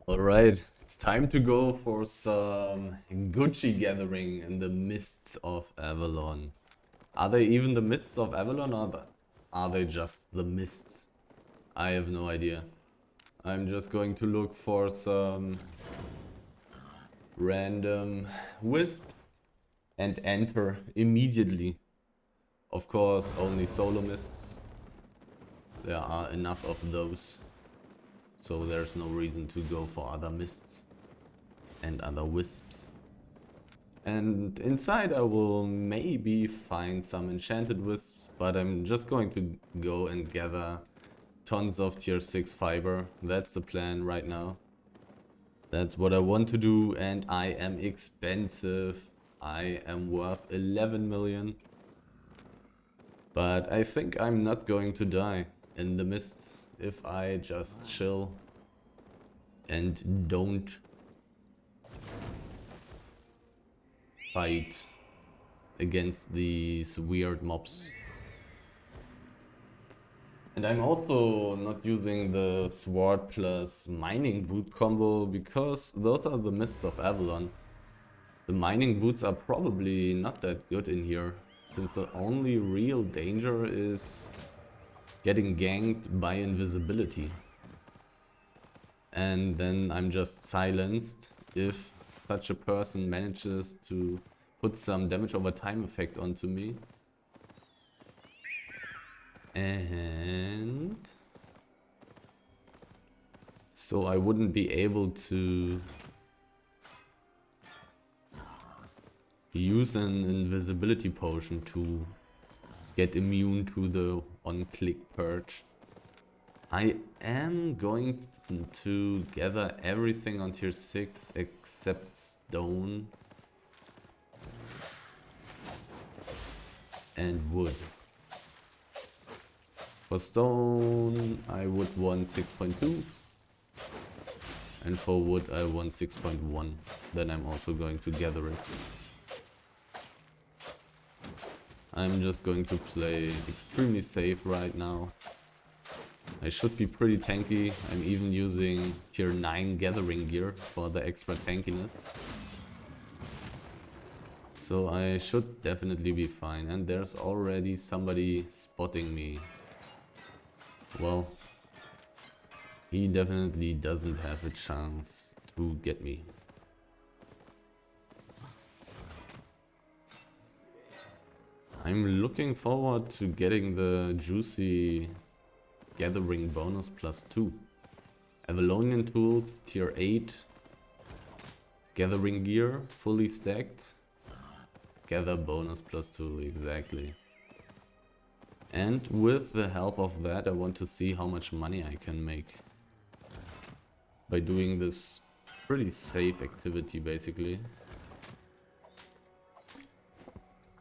Alright, it's time to go for some Gucci gathering in the mists of Avalon. Are they even the mists of Avalon or are they just the mists? I have no idea. I'm just going to look for some random wisp and enter immediately. Of course, only solo mists. There are enough of those. So there's no reason to go for other mists and other wisps. And inside I will maybe find some enchanted wisps, but I'm just going to go and gather tons of tier 6 fiber. That's the plan right now. That's what I want to do, and I am expensive. I am worth 11 million. But I think I'm not going to die in the mists if I just chill and don't fight against these weird mobs. And I'm also not using the sword plus mining boot combo because those are the mists of Avalon. The mining boots are probably not that good in here, since the only real danger is getting ganked by invisibility. And then I'm just silenced if such a person manages to put some damage over time effect onto me. And so I wouldn't be able to use an invisibility potion to get immune to the on-click purge. I am going to gather everything on tier 6 except stone and wood. For stone I would want 6.2 and for wood I want 6.1. Then I'm also going to gather it. I'm just going to play extremely safe right now. I should be pretty tanky. I'm even using tier 9 gathering gear for the extra tankiness. So I should definitely be fine. And there's already somebody spotting me. Well, he definitely doesn't have a chance to get me. I'm looking forward to getting the juicy gathering bonus +2. Avalonian tools tier 8. Gathering gear fully stacked. Gather bonus +2, exactly. And with the help of that I want to see how much money I can make by doing this pretty safe activity basically.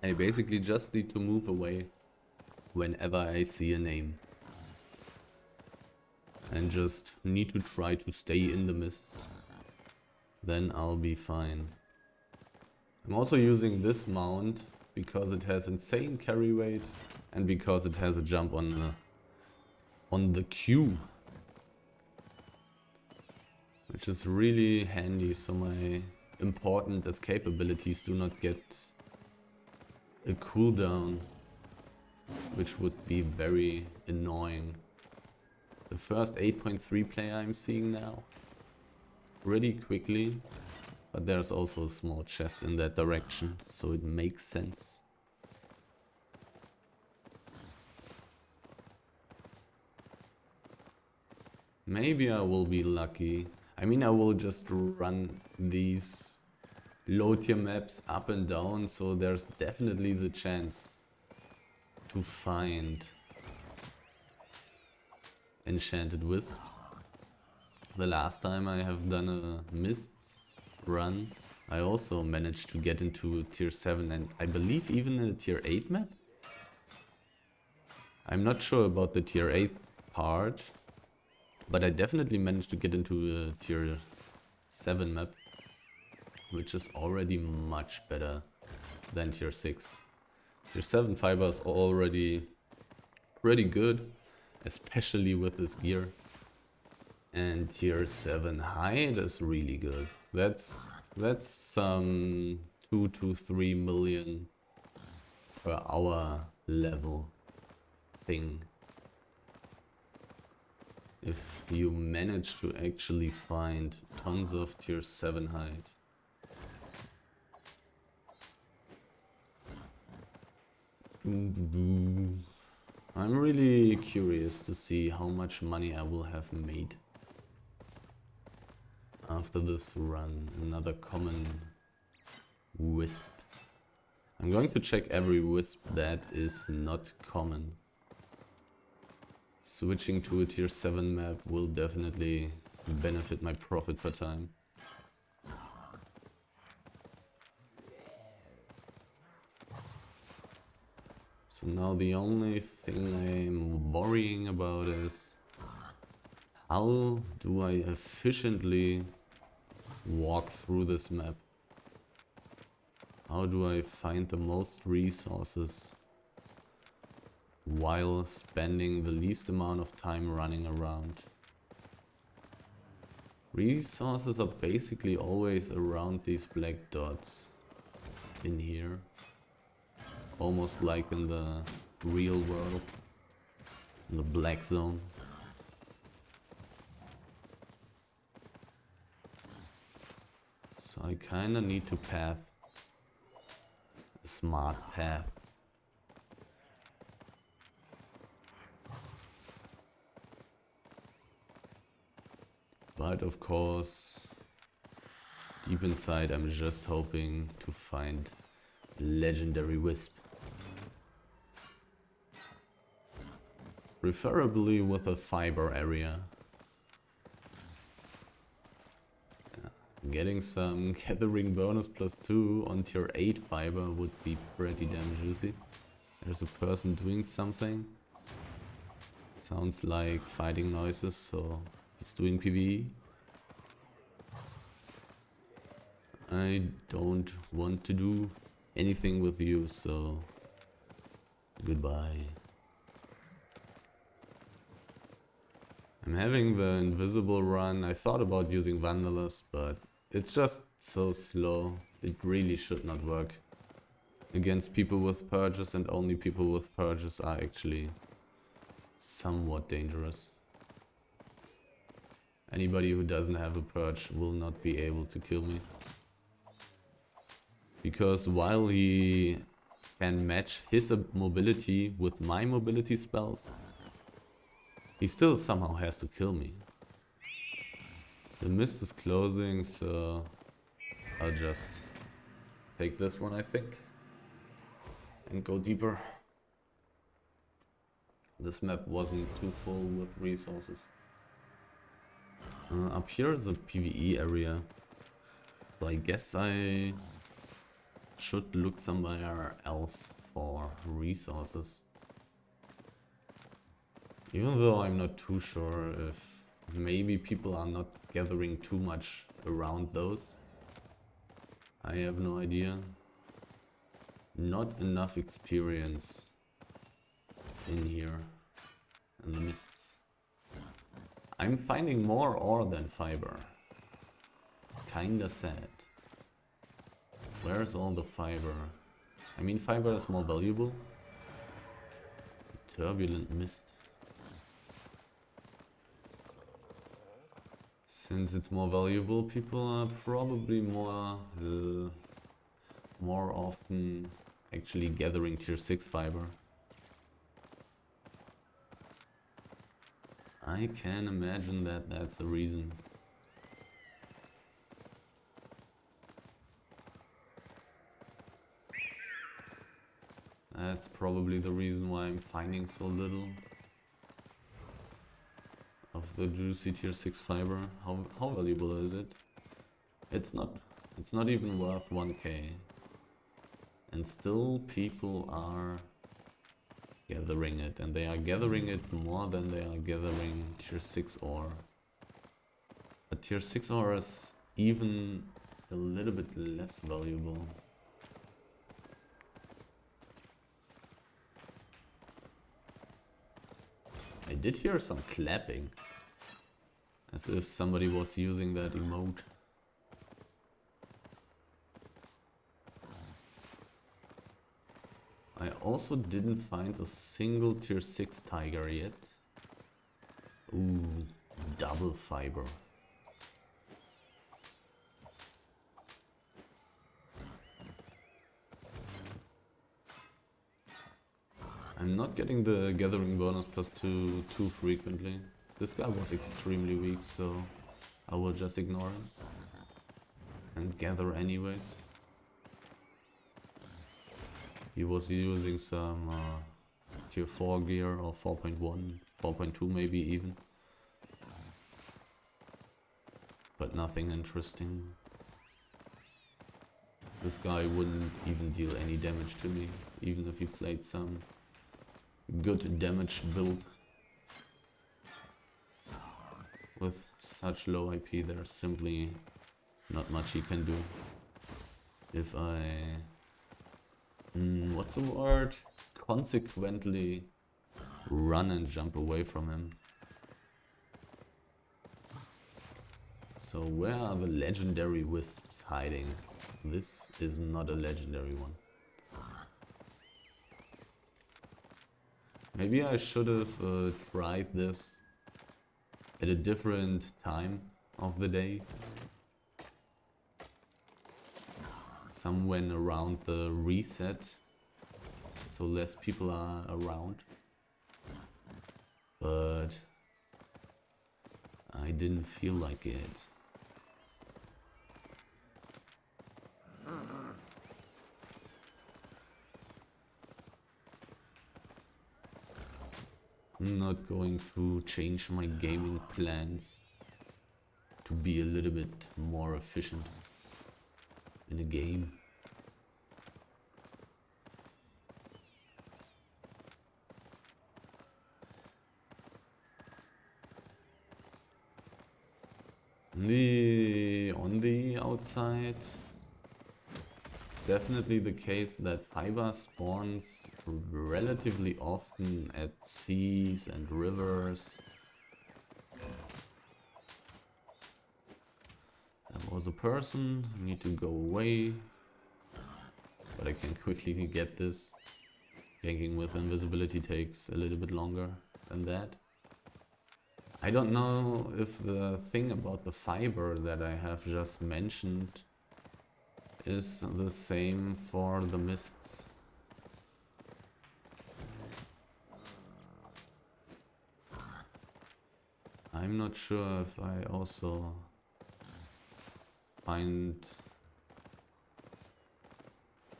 I basically just need to move away whenever I see a name. And just need to try to stay in the mists. Then I'll be fine. I'm also using this mount because it has insane carry weight and because it has a jump on the Q. Which is really handy, so my important escape abilities do not get a cooldown, which would be very annoying. The first 8.3 player I'm seeing now, pretty quickly, but there's also a small chest in that direction, so it makes sense. Maybe I will be lucky. I mean, I will just run these low tier maps up and down, so there's definitely the chance to find enchanted wisps. The last time I have done a mists run, I also managed to get into tier 7 and I believe even in a tier 8 map. I'm not sure about the tier 8 part, but I definitely managed to get into a tier 7 map, which is already much better than tier 6. Tier 7 fiber is already pretty good, especially with this gear. And tier 7 hide is really good. That's some 2 to 3 million per hour level thing. If you manage to actually find tons of tier 7 hide. I'm really curious to see how much money I will have made after this run. Another common wisp. I'm going to check every wisp that is not common. Switching to a tier 7 map will definitely benefit my profit per time. So now the only thing I'm worrying about is how do I efficiently walk through this map? How do I find the most resources while spending the least amount of time running around? Resources are basically always around these black dots in here. Almost like in the real world, in the black zone. So I kinda need to path a smart path. But of course, deep inside I'm just hoping to find legendary wisp. Preferably with a fiber area. Getting some gathering bonus +2 on tier 8 fiber would be pretty damn juicy. There's a person doing something. Sounds like fighting noises, so he's doing PvE. I don't want to do anything with you, so goodbye. I'm having the invisible run. I thought about using Vandalus, but it's just so slow. It really should not work against people with purges, and only people with purges are actually somewhat dangerous. Anybody who doesn't have a purge will not be able to kill me. Because while he can match his mobility with my mobility spells, he still somehow has to kill me. The mist is closing, so I'll just take this one, I think, and go deeper. This map wasn't too full with resources. Up here is a PvE area, so I guess I should look somewhere else for resources. Even though I'm not too sure if maybe people are not gathering too much around those. I have no idea. Not enough experience in here, in the mists. I'm finding more ore than fiber. Kinda sad. Where's all the fiber? I mean, fiber is more valuable. Turbulent mist. Since it's more valuable, people are probably more often actually gathering tier 6 fiber. I can imagine that that's the reason. That's probably the reason why I'm finding so little of the juicy tier 6 fiber. How valuable is it? It's not even worth 1k. And still people are gathering it, and they are gathering it more than they are gathering tier 6 ore. But tier 6 ore is even a little bit less valuable. I did hear some clapping. As if somebody was using that emote. I also didn't find a single tier 6 tiger yet. Ooh, double fiber. I'm not getting the gathering bonus +2 too frequently. This guy was extremely weak, so I will just ignore him and gather anyways. He was using some tier 4 gear or 4.1, 4.2 maybe even. But nothing interesting. This guy wouldn't even deal any damage to me, even if he played some good damage build. With such low IP, there's simply not much he can do. If I... what's the word? Consequently run and jump away from him. So where are the legendary wisps hiding? This is not a legendary one. Maybe I should have tried this at a different time of the day. Somewhere around the reset, so less people are around. But I didn't feel like it. I'm not going to change my gaming plans to be a little bit more efficient in a game. On the outside, definitely the case that fiber spawns relatively often at seas and rivers. There was a person, I need to go away, but I can quickly get this. Ganking with invisibility takes a little bit longer than that. I don't know if the thing about the fiber that I have just mentioned is the same for the mists. I'm not sure if I also find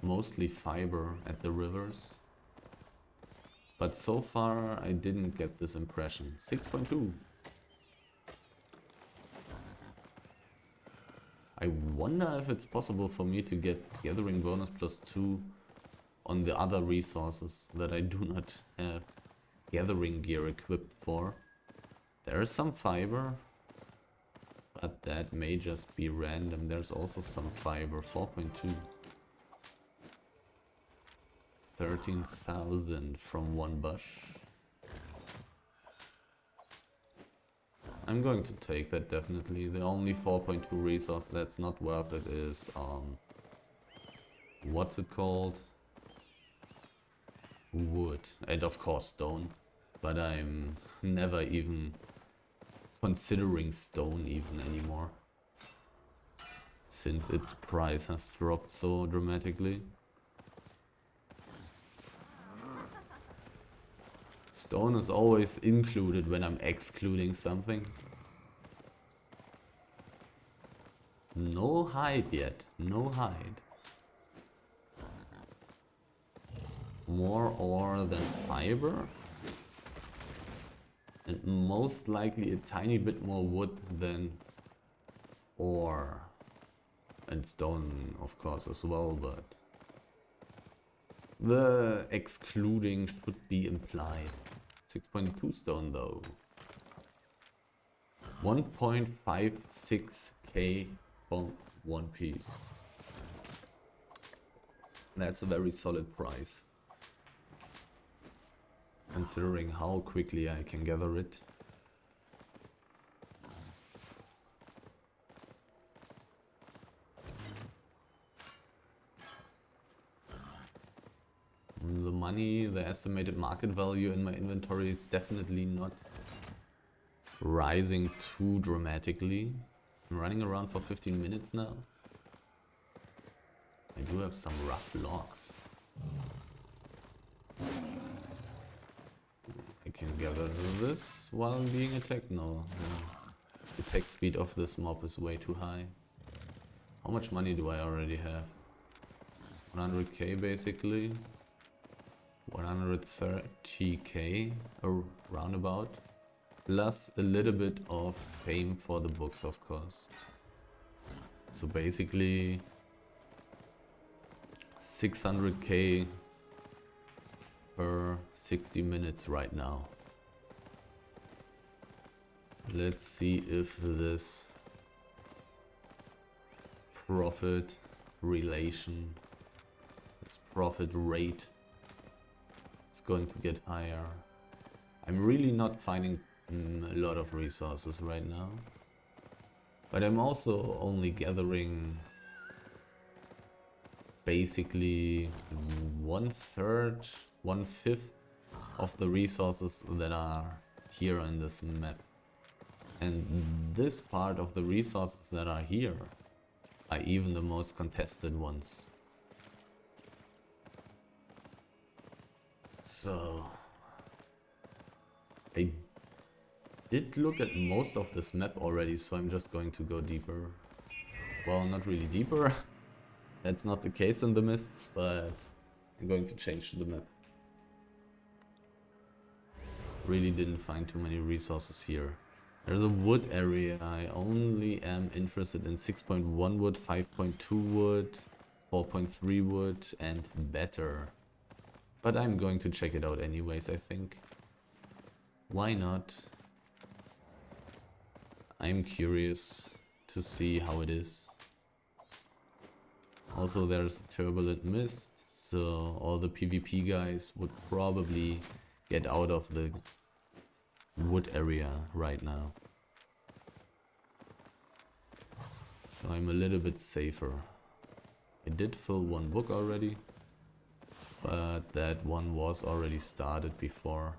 mostly fiber at the rivers. But so far I didn't get this impression. 6.2. I wonder if it's possible for me to get gathering bonus +2 on the other resources that I do not have gathering gear equipped for. There is some fiber, but that may just be random. There's also some fiber, 4.2. 13,000 from one bush. I'm going to take that definitely. The only 4.2 resource that's not worth it is what's it called? Wood. And of course stone. But I'm never even considering stone even anymore. Since its price has dropped so dramatically. Stone is always included when I'm excluding something. No hide yet, no hide. More ore than fiber. And most likely a tiny bit more wood than ore. And stone, of course, as well, but the excluding should be implied. 6.2 stone though. 1.56k for one piece. That's a very solid price. Considering how quickly I can gather it. money. The estimated market value in my inventory is definitely not rising too dramatically. I'm running around for 15 minutes now. I do have some rough logs. I can gather this while being attacked? No. The attack speed of this mob is way too high. How much money do I already have? 100k basically. 130k roundabout. Plus a little bit of fame for the books, of course. So basically 600k per 60 minutes right now. Let's see if this profit relation, this profit rate is going to get higher. I'm really not finding a lot of resources right now, but I'm also only gathering basically 1/5 of the resources that are here in this map. And this part of the resources that are here are even the most contested ones. So I did look at most of this map already, so I'm just going to go deeper. Well, not really deeper. That's not the case in the mists, but I'm going to change the map. Really didn't find too many resources here. There's a wood area. I only am interested in 6.1 wood, 5.2 wood, 4.3 wood and better. But I'm going to check it out anyways, I think. Why not? I'm curious to see how it is. Also there's turbulent mist, so all the PvP guys would probably get out of the wood area right now. So I'm a little bit safer. I did fill one book already, but that one was already started before,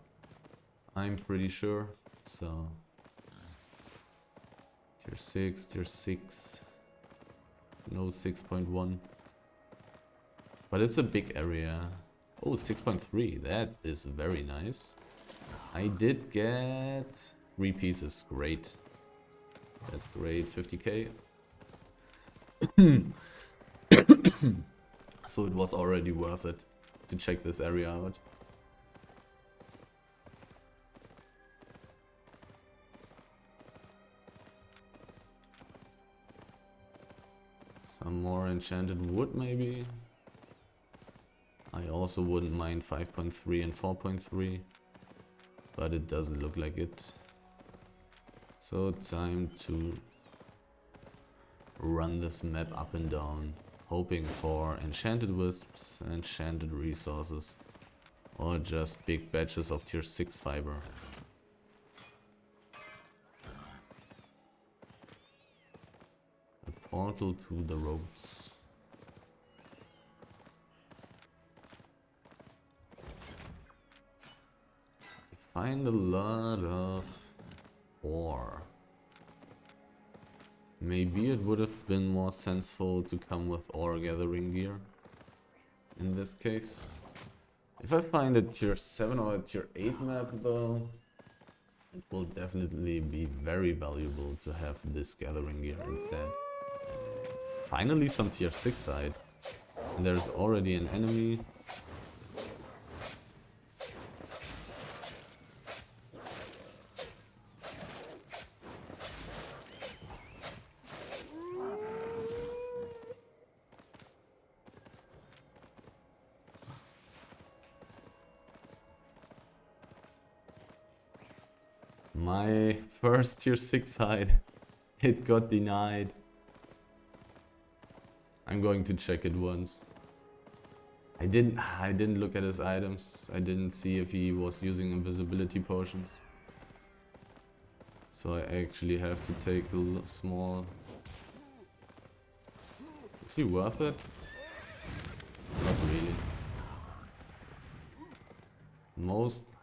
I'm pretty sure. So tier 6, tier 6, no 6.1. But it's a big area. Oh, 6.3, that is very nice. I did get 3 pieces, great. That's great, 50k. So it was already worth it to check this area out. Some more enchanted wood maybe. I also wouldn't mind 5.3 and 4.3, but it doesn't look like it. So time to run this map up and down, hoping for enchanted wisps, enchanted resources, or just big batches of tier 6 fiber. A portal to the roads. Find a lot of ore. Maybe it would have been more sensible to come with ore gathering gear in this case. If I find a tier 7 or a tier 8 map though, it will definitely be very valuable to have this gathering gear instead. Finally some tier 6 side. And there's already an enemy. My first tier 6 hide, it got denied. I'm going to check it once. I didn't look at his items. I didn't see if he was using invisibility potions. So I actually have to take a small... Is he worth it? Not really.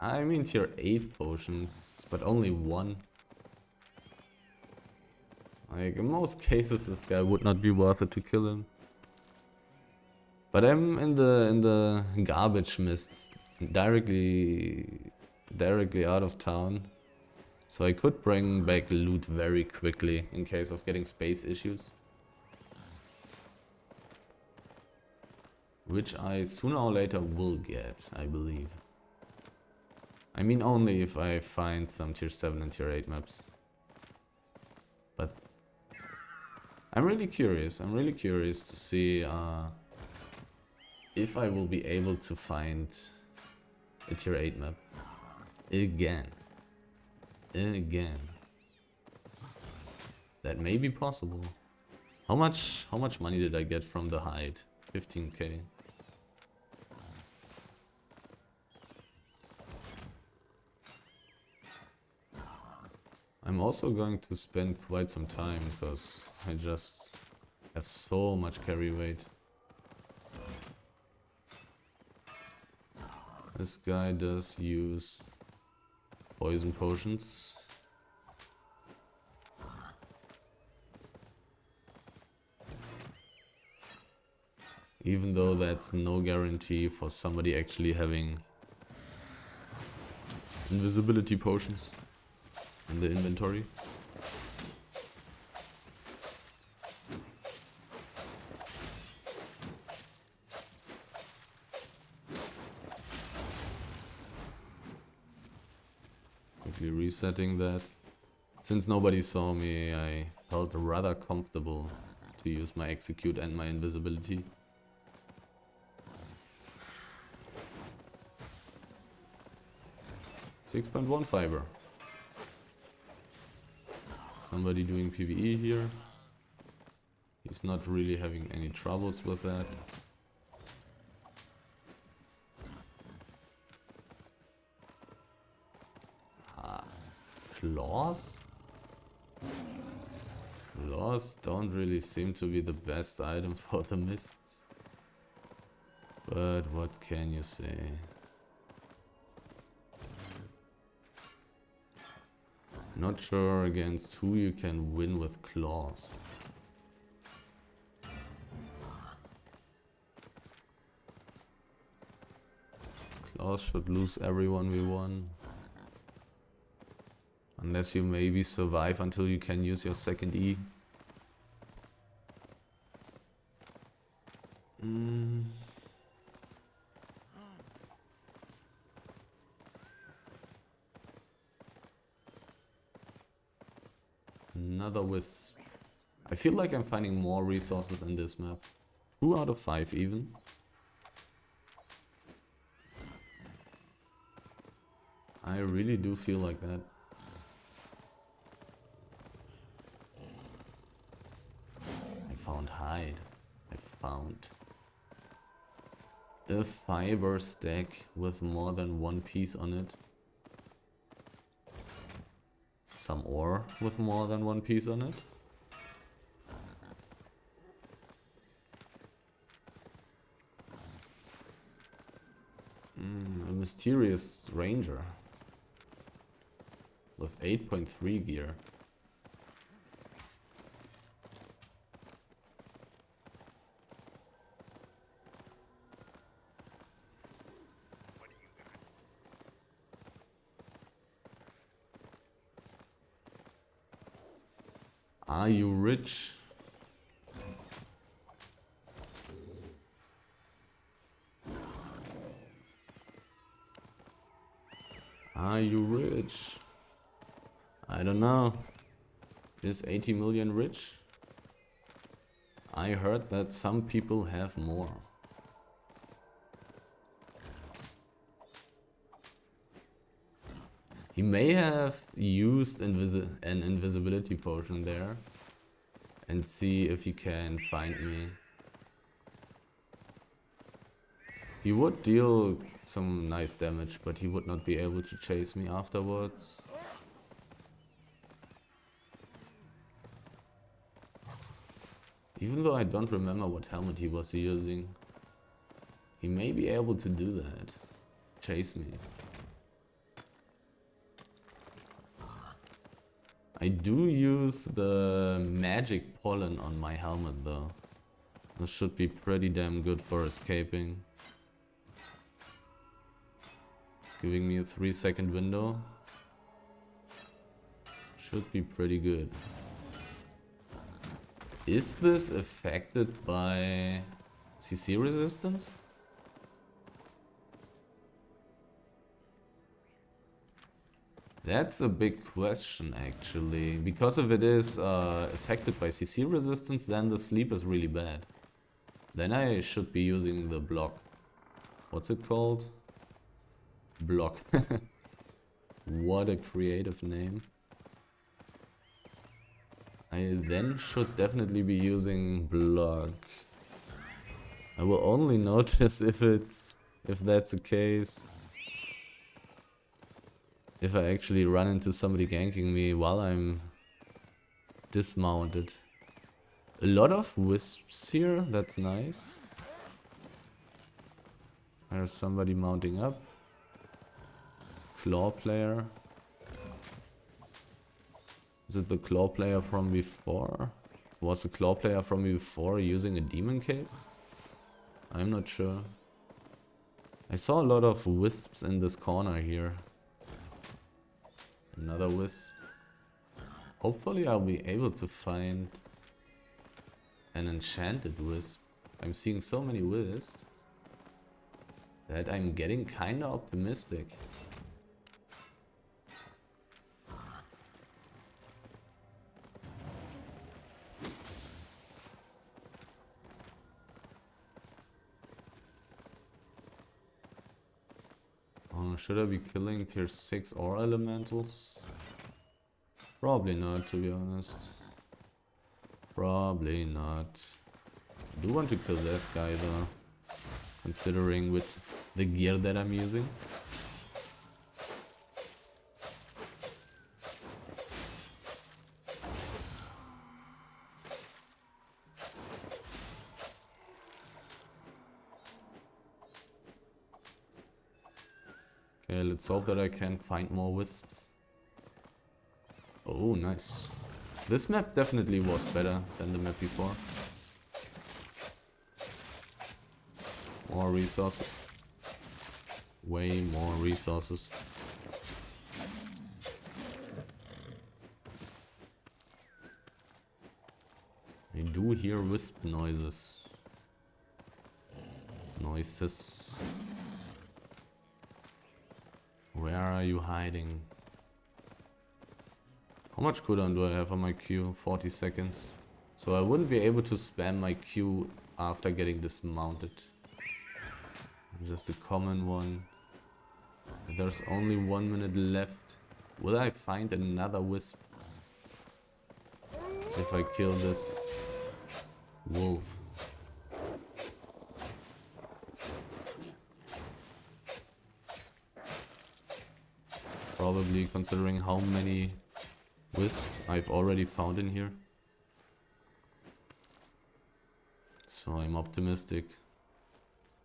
I mean tier 8 potions, but only one. Like, in most cases this guy would not be worth it to kill him. But I'm in the garbage mists, directly out of town. So I could bring back loot very quickly in case of getting space issues. Which I sooner or later will get, I believe. I mean only if I find some tier 7 and tier 8 maps. But I'm really curious to see if I will be able to find a tier 8 map. Again. That may be possible. How much money did I get from the hide? 15k. I'm also going to spend quite some time because I just have so much carry weight. This guy does use poison potions. Even though that's no guarantee for somebody actually having invisibility potions in the inventory. Quickly resetting that. Since nobody saw me, I felt rather comfortable to use my execute and my invisibility. .1 fiber. Somebody doing PvE here. He's not really having any troubles with that. Claws? Claws don't really seem to be the best item for the mists. But what can you say? Not sure against who you can win with claws. Claws should lose every 1v1. Unless you maybe survive until you can use your second E. Another wisp. I feel like I'm finding more resources in this map. 2 out of 5 even. I really do feel like that. I found hide. I found a fiber stack with more than one piece on it. Some ore with more than one piece on it. A mysterious ranger with 8.3 gear. Are you rich? Are you rich? I don't know. Is 80 million rich? I heard that some people have more. He may have used an invisibility potion there and see if he can find me. He would deal some nice damage, but he would not be able to chase me afterwards. Even though I don't remember what helmet he was using, he may be able to do that. Chase me. I do use the magic pollen on my helmet though. This should be pretty damn good for escaping. Giving me a 3-second window. Should be pretty good. Is this affected by CC resistance? That's a big question actually. Because if it is affected by CC resistance, then the sleep is really bad. Then I should be using the block. What's it called? Block. What a creative name. I then should definitely be using block. I will only notice if that's the case. If I actually run into somebody ganking me while I'm dismounted. A lot of wisps here, that's nice. There's somebody mounting up. Claw player. Is it the claw player from before? Was the claw player from before using a demon cape? I'm not sure. I saw a lot of wisps in this corner here. Another wisp. Hopefully I'll be able to find an enchanted wisp. I'm seeing so many wisps that I'm getting kinda optimistic. Oh, should I be killing tier 6 or elementals? Probably not, to be honest. Probably not. I do want to kill that guy though, considering with the gear that I'm using. Okay, let's hope that I can find more wisps. Oh, nice. This map definitely was better than the map before. More resources. Way more resources. I do hear wisp noises. Where are you hiding? How much cooldown do I have on my Q? 40 seconds. So I wouldn't be able to spam my Q after getting dismounted. Just a common one. There's only 1 minute left. Will I find another wisp? If I kill this wolf. Probably, considering how many wisps I've already found in here. So I'm optimistic.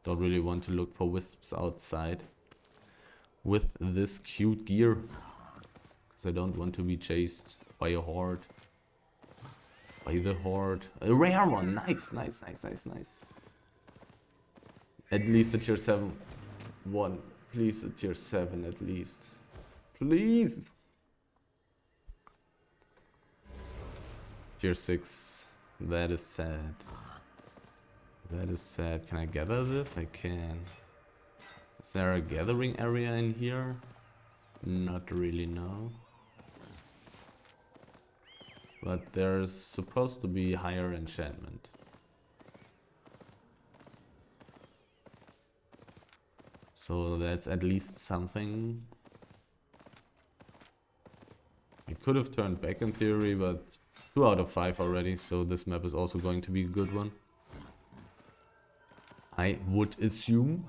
Don't really want to look for wisps outside with this cute gear, because I don't want to be chased by a horde. By the horde. A rare one! Nice, nice, nice, nice, nice. At least a tier 7 one. Please, a tier 7 at least. Please! Tier 6. That is sad. That is sad. Can I gather this? I can. Is there a gathering area in here? Not really, no. But there's supposed to be higher enchantment. So that's at least something. I could have turned back in theory, but 2 out of 5 already, so this map is also going to be a good one. I would assume.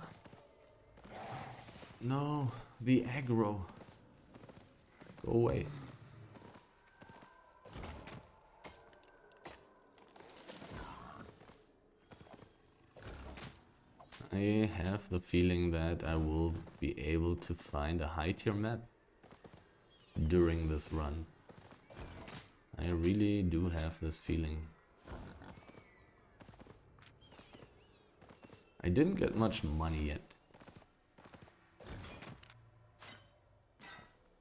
No, the aggro. Go away. I have the feeling that I will be able to find a high tier map during this run. I really do have this feeling. I didn't get much money yet.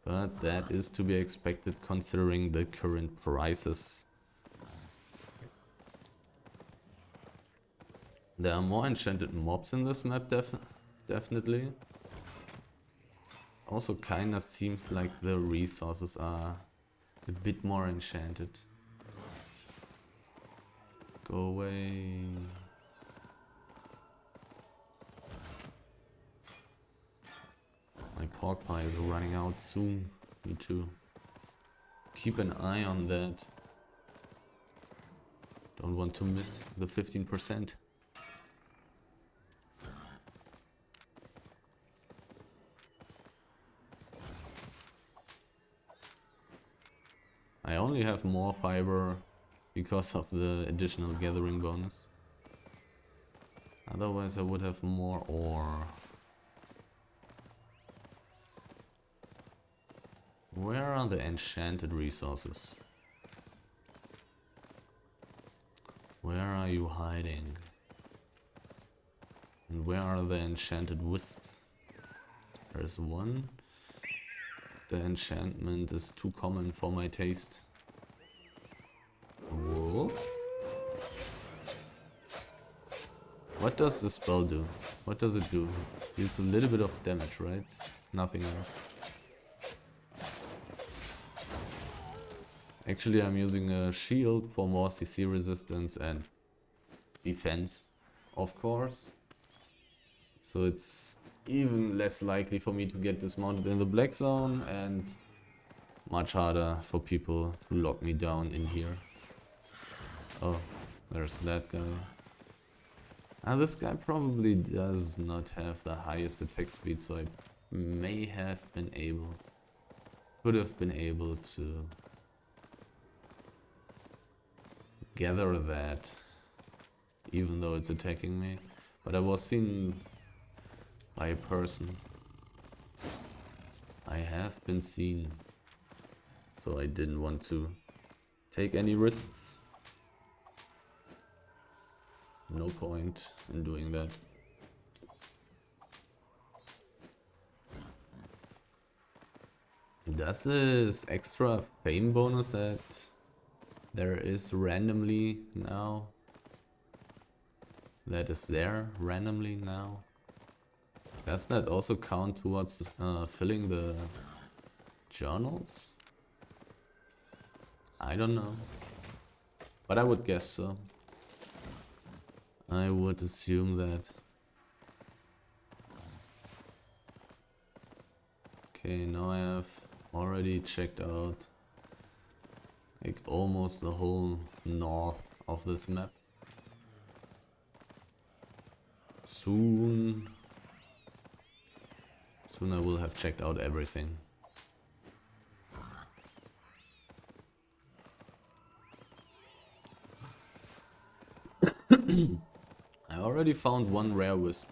But that is to be expected considering the current prices. There are more enchanted mobs in this map, definitely. Also kinda seems like the resources are a bit more enchanted. Go away. My pork pie is running out soon. Me too. Keep an eye on that. Don't want to miss the 15%. I only have more fiber because of the additional gathering bonus. Otherwise I would have more ore. Where are the enchanted resources? Where are you hiding? And where are the enchanted wisps? There's one. The enchantment is too common for my taste. Whoa. What does the spell do? What does it do? It's a little bit of damage, right? Nothing else. Actually, I'm using a shield for more CC resistance and defense, of course. So it's even less likely for me to get dismounted in the black zone and much harder for people to lock me down in here. Oh, there's that guy. This guy probably does not have the highest attack speed, so I may have been able, could have been able to gather that, even though it's attacking me. But I was seen by a person. I have been seen, so I didn't want to take any risks. No point in doing that. Does this extra fame bonus that there is randomly now, that is there randomly now, does that also count towards filling the journals? I don't know, but I would guess so. I would assume that. Okay, now I have already checked out like almost the whole north of this map. Soon I will have checked out everything. I already found one rare wisp,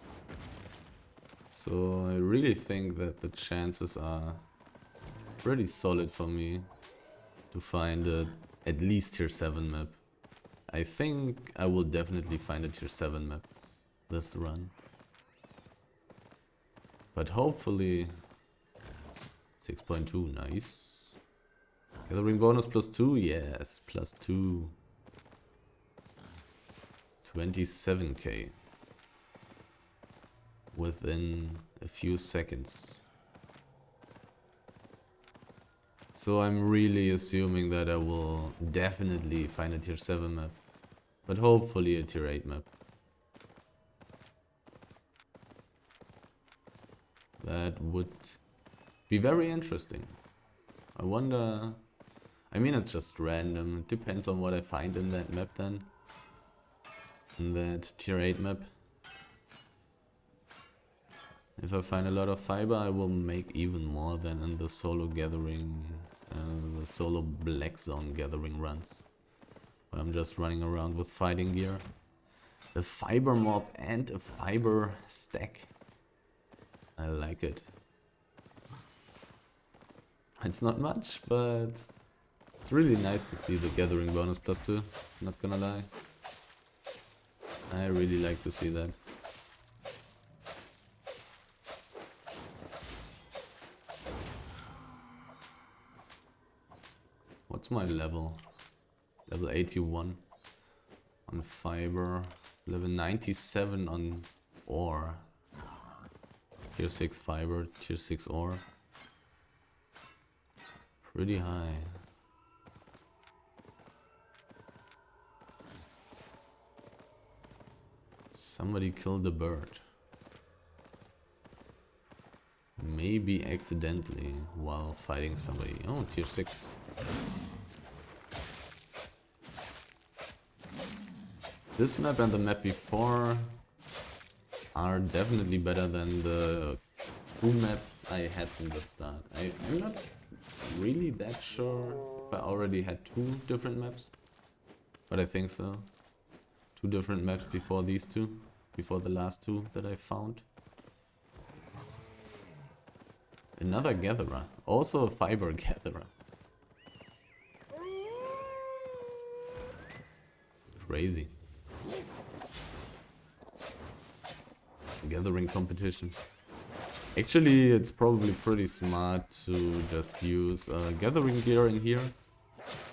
so I really think that the chances are pretty solid for me to find at least tier 7 map. I think I will definitely find a tier 7 map this run. But hopefully 6.2, nice. Gathering bonus +2, yes, +2. 27k within a few seconds. So I'm really assuming that I will definitely find a tier 7 map, but hopefully a tier 8 map. That would be very interesting. I wonder, I mean it's just random, it depends on what I find in that map then. In that tier 8 map. If I find a lot of fiber, I will make even more than in the solo gathering, the solo black zone gathering runs. Where I'm just running around with fighting gear. A fiber mob and a fiber stack. I like it. It's not much, but It's really nice to see the gathering bonus +2, not gonna lie. I really like to see that. What's my level? Level 81 on fiber, level 97 on ore. Tier 6 fiber, tier 6 ore. Pretty high. Somebody killed the bird. Maybe accidentally while fighting somebody. Oh, tier 6. This map and the map before are definitely better than the 2 maps I had from the start. I'm not really that sure if I already had 2 different maps, but I think so. 2 different maps before these 2, before the last 2 that I found. Another gatherer, also a fiber gatherer. Crazy. Gathering competition. Actually, it's probably pretty smart to just use gathering gear in here.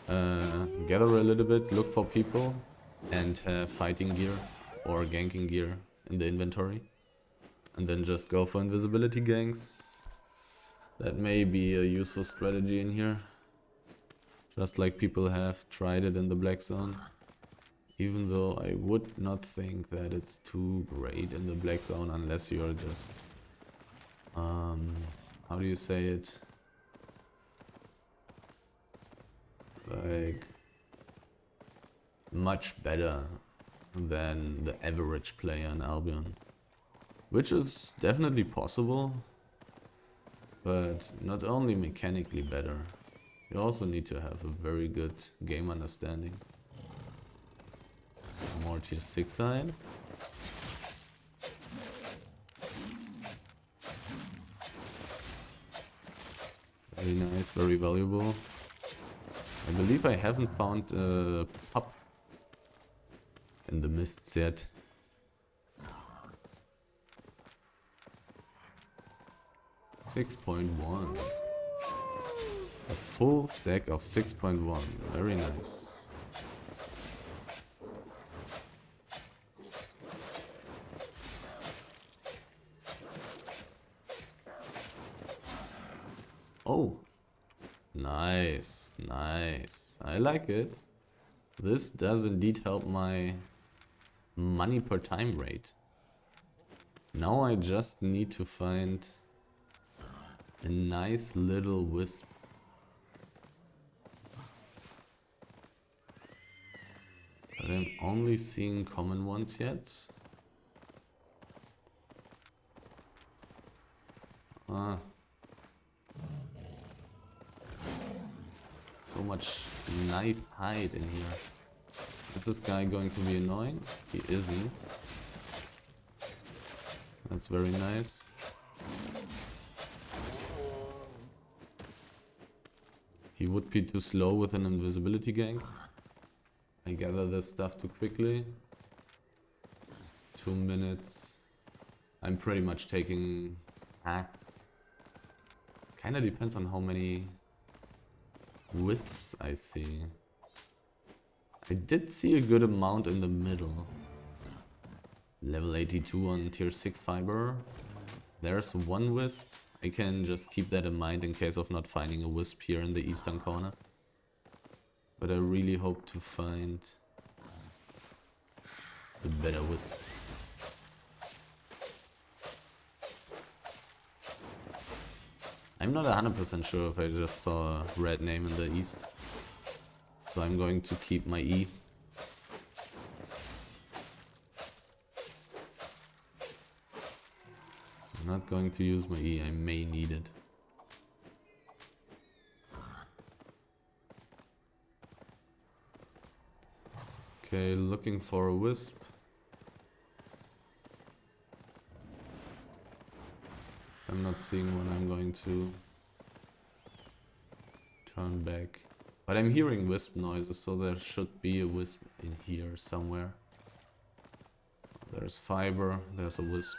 Gather a little bit, look for people, and have fighting gear or ganking gear in the inventory. And then just go for invisibility ganks. That may be a useful strategy in here. Just like people have tried it in the black zone. Even though I would not think that it's too great in the black zone unless you're just... how do you say it? Like... much better than the average player in Albion. Which is definitely possible. But not only mechanically better. You also need to have a very good game understanding. Some more tier 6 side. Very nice, very valuable. I believe I haven't found a pup in the mists yet. .1. A full stack of 6.1. Very nice. Oh, nice, nice. I like it. This does indeed help my money per time rate. Now I just need to find a nice little wisp. But I'm only seeing common ones yet. Ah. So much knife hide in here. Is this guy going to be annoying? He isn't. That's very nice. He would be too slow with an invisibility gank. I gather this stuff too quickly. 2 minutes. I'm pretty much taking... Kinda depends on how many wisps I see. I did see a good amount in the middle. Level 82 on tier 6 fiber. There's 1 wisp. I can just keep that in mind in case of not finding a wisp here in the eastern corner. But I really hope to find a better wisp. I'm not 100% sure if I just saw a red name in the east. So I'm going to keep my E. I'm not going to use my E, I may need it. Okay, looking for a wisp. I'm not seeing one, I'm going to turn back. But I'm hearing wisp noises, so there should be a wisp in here somewhere. There's fiber, there's a wisp.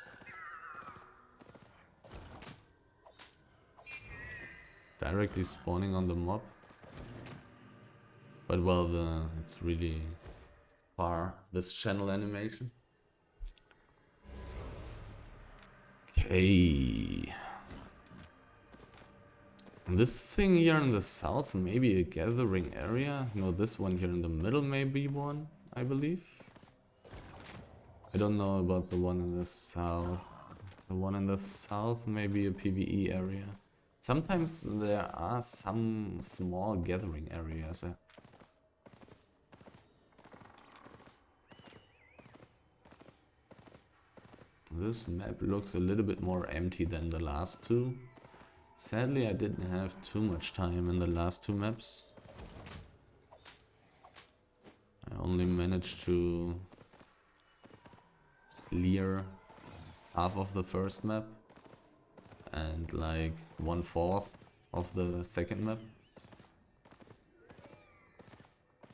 Directly spawning on the mob. But well, it's really far, this channel animation. Okay. And this thing here in the south, maybe a gathering area? No, this one here in the middle may be one, I believe. I don't know about the one in the south. The one in the south may be a PvE area. Sometimes there are some small gathering areas. This map looks a little bit more empty than the last two. Sadly, I didn't have too much time in the last two maps. I only managed to clear half of the first map and like 1/4 of the second map.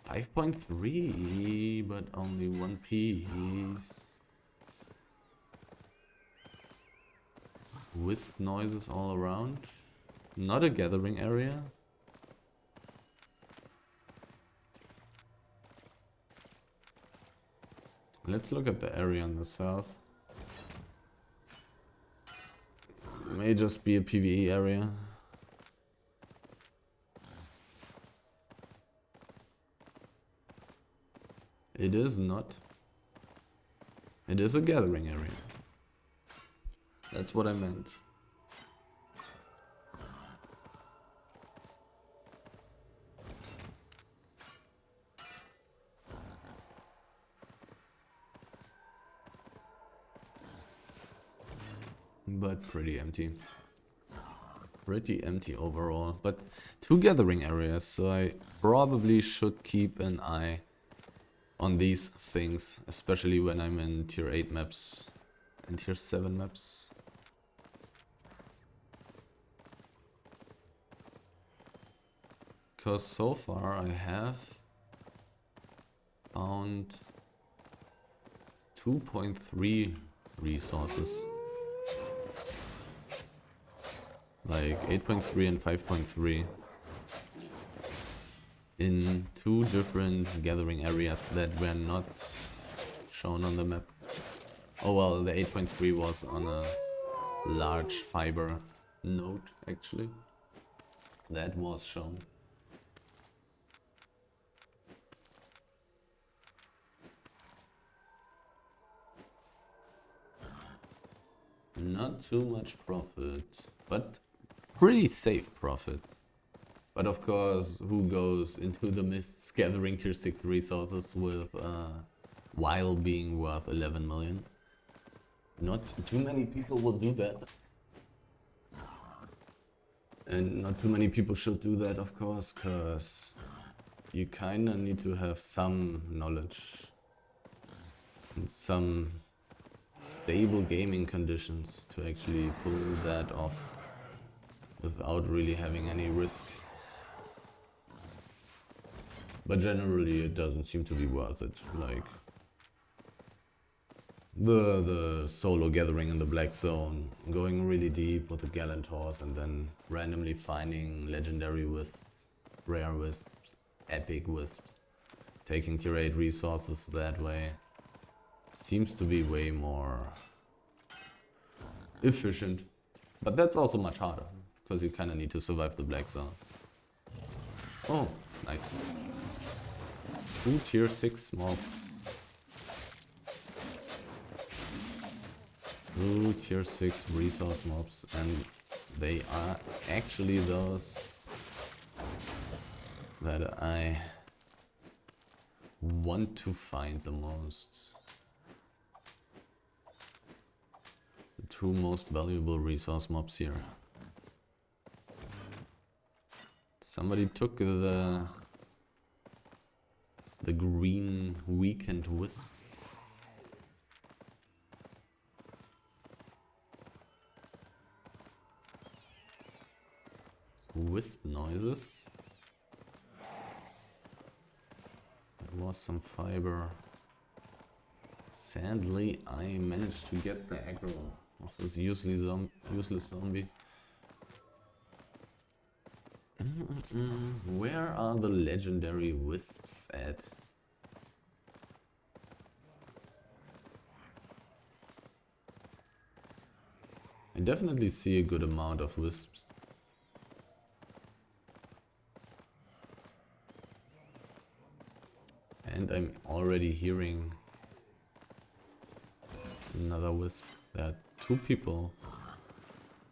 5.3, but only one piece. Wisp noises all around. Not a gathering area. Let's look at the area in the south. May just be a PvE area. It is not. It is a gathering area. That's what I meant. But pretty empty. Pretty empty overall. But two gathering areas, so I probably should keep an eye on these things, especially when I'm in tier 8 maps and tier 7 maps. Because so far I have found 2.3 resources. Like 8.3 and 5.3 in two different gathering areas that were not shown on the map. Oh well, the 8.3 was on a large fiber node actually. That was shown. Not too much profit, but pretty safe profit. But of course, who goes into the mists gathering tier 6 resources with while being worth 11 million? Not too many people will do that. And not too many people should do that, of course, because you kinda need to have some knowledge and some stable gaming conditions to actually pull that off without really having any risk. But generally it doesn't seem to be worth it. Like the solo gathering in the black zone, going really deep with the gallant horse and then randomly finding legendary wisps, rare wisps, epic wisps, taking tier 8 resources that way seems to be way more efficient. But that's also much harder, because you kind of need to survive the black zone. Oh, nice. 2 tier 6 mobs. 2 tier 6 resource mobs, and they are actually those that I want to find the most. The two most valuable resource mobs here. Somebody took the green weekend wisp. Wisp noises. was some fiber. Sadly, I managed to get the aggro of this useless zombie. Where are the legendary wisps at? I definitely see a good amount of wisps. And I'm already hearing another wisp. There are two people.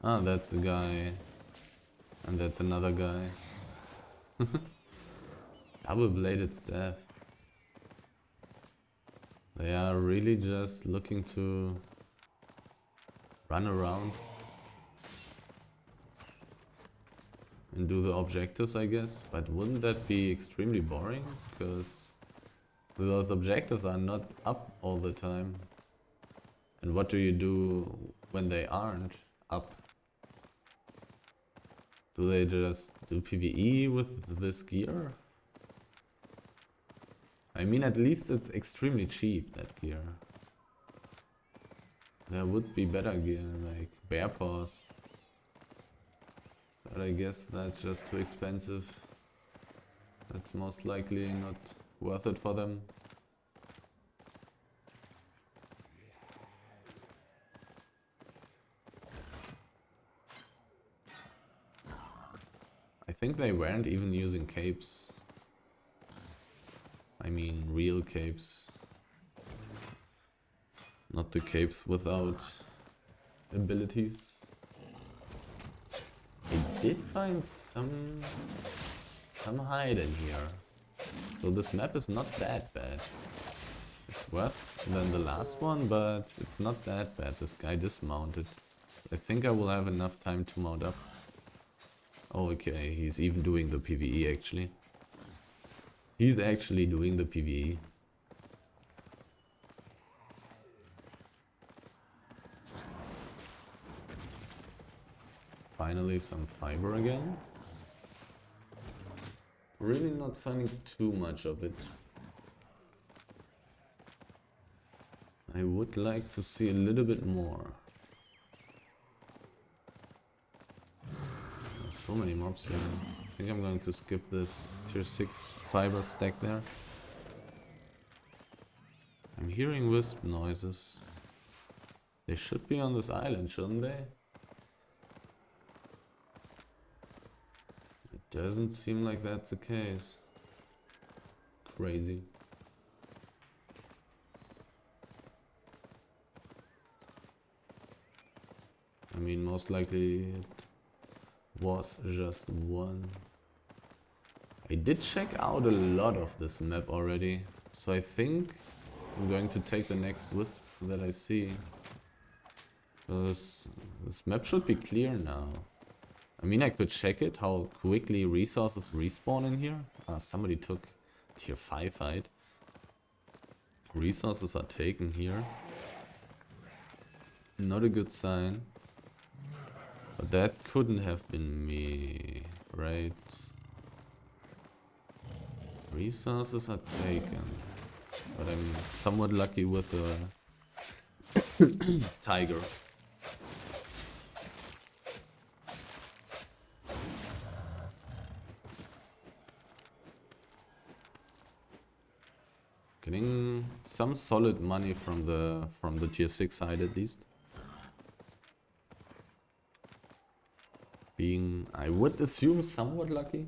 Ah, that's a guy. And that's another guy. Double-bladed staff. They are really just looking to run around and do the objectives, I guess. But wouldn't that be extremely boring? Because those objectives are not up all the time. And what do you do when they aren't up? Do they just do PvE with this gear? I mean, at least it's extremely cheap, that gear. There would be better gear, like bear paws. But I guess that's just too expensive. That's most likely not worth it for them. I think they weren't even using capes. I mean real capes. Not the capes without abilities. I did find some hide in here. So this map is not that bad. It's worse than the last one, but it's not that bad. This guy dismounted. I think I will have enough time to mount up. Oh, okay, he's even doing the PvE actually. He's actually doing the PvE. Finally some fiber again. Really not finding too much of it. I would like to see a little bit more. There's so many mobs here. I think I'm going to skip this tier 6 fiber stack there. I'm hearing wisp noises. They should be on this island, shouldn't they? It doesn't seem like that's the case. Crazy. I mean, most likely it was just one. I did check out a lot of this map already, so I think I'm going to take the next wisp that I see. This map should be clear now. I mean, I could check it, how quickly resources respawn in here. Ah, somebody took tier 5 hide. Resources are taken here. Not a good sign. But that couldn't have been me, right? Resources are taken. But I'm somewhat lucky with the tiger. Getting some solid money from the tier 6 side at least. Being, I would assume, somewhat lucky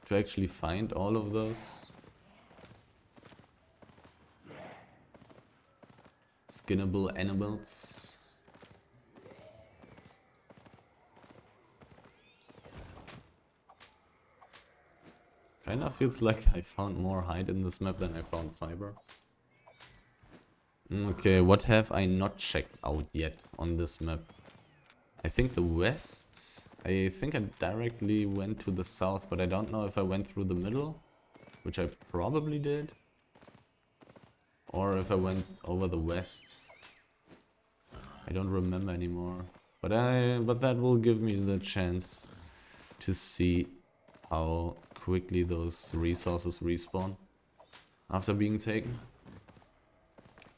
to actually find all of those skinnable animals. Kinda feels like I found more hide in this map than I found fiber. Okay, what have I not checked out yet on this map? I think the west. I think I directly went to the south, but I don't know if I went through the middle, which I probably did, or if I went over the west. I don't remember anymore. But that will give me the chance to see how quickly those resources respawn. after being taken.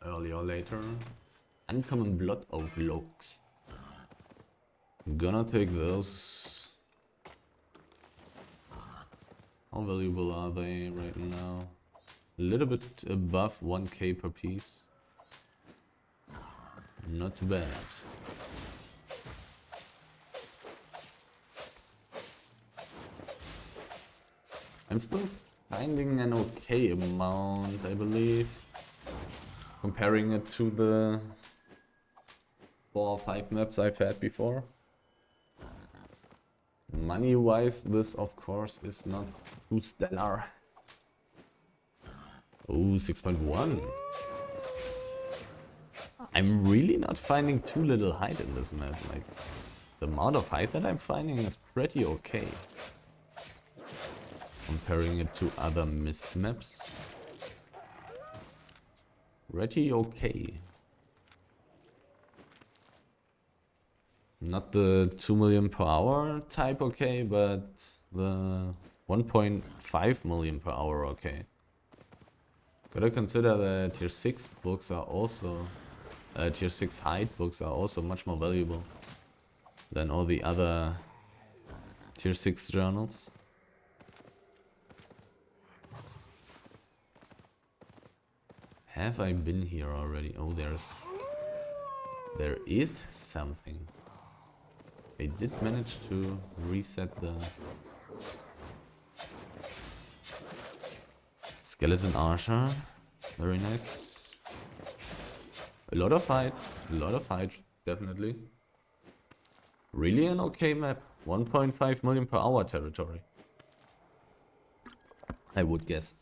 Earlier or later. Uncommon blood oak logs. Gonna take those. How valuable are they right now? A little bit above 1k per piece. Not too bad. I'm still finding an okay amount, I believe. Comparing it to the 4 or 5 maps I've had before. Money-wise, this of course is not too stellar. Oh, 6.1. I'm really not finding too little height in this map. Like, the amount of height that I'm finding is pretty okay. Comparing it to other mist maps. Pretty okay. Not the 2 million per hour type okay, but the 1.5 million per hour okay. Gotta consider that tier 6 books are also... tier 6 height books are also much more valuable than all the other tier 6 journals. Have I been here already? Oh, there is something. I did manage to reset the skeleton archer. Very nice. A lot of height, definitely. Really an okay map. 1.5 million per hour territory, I would guess.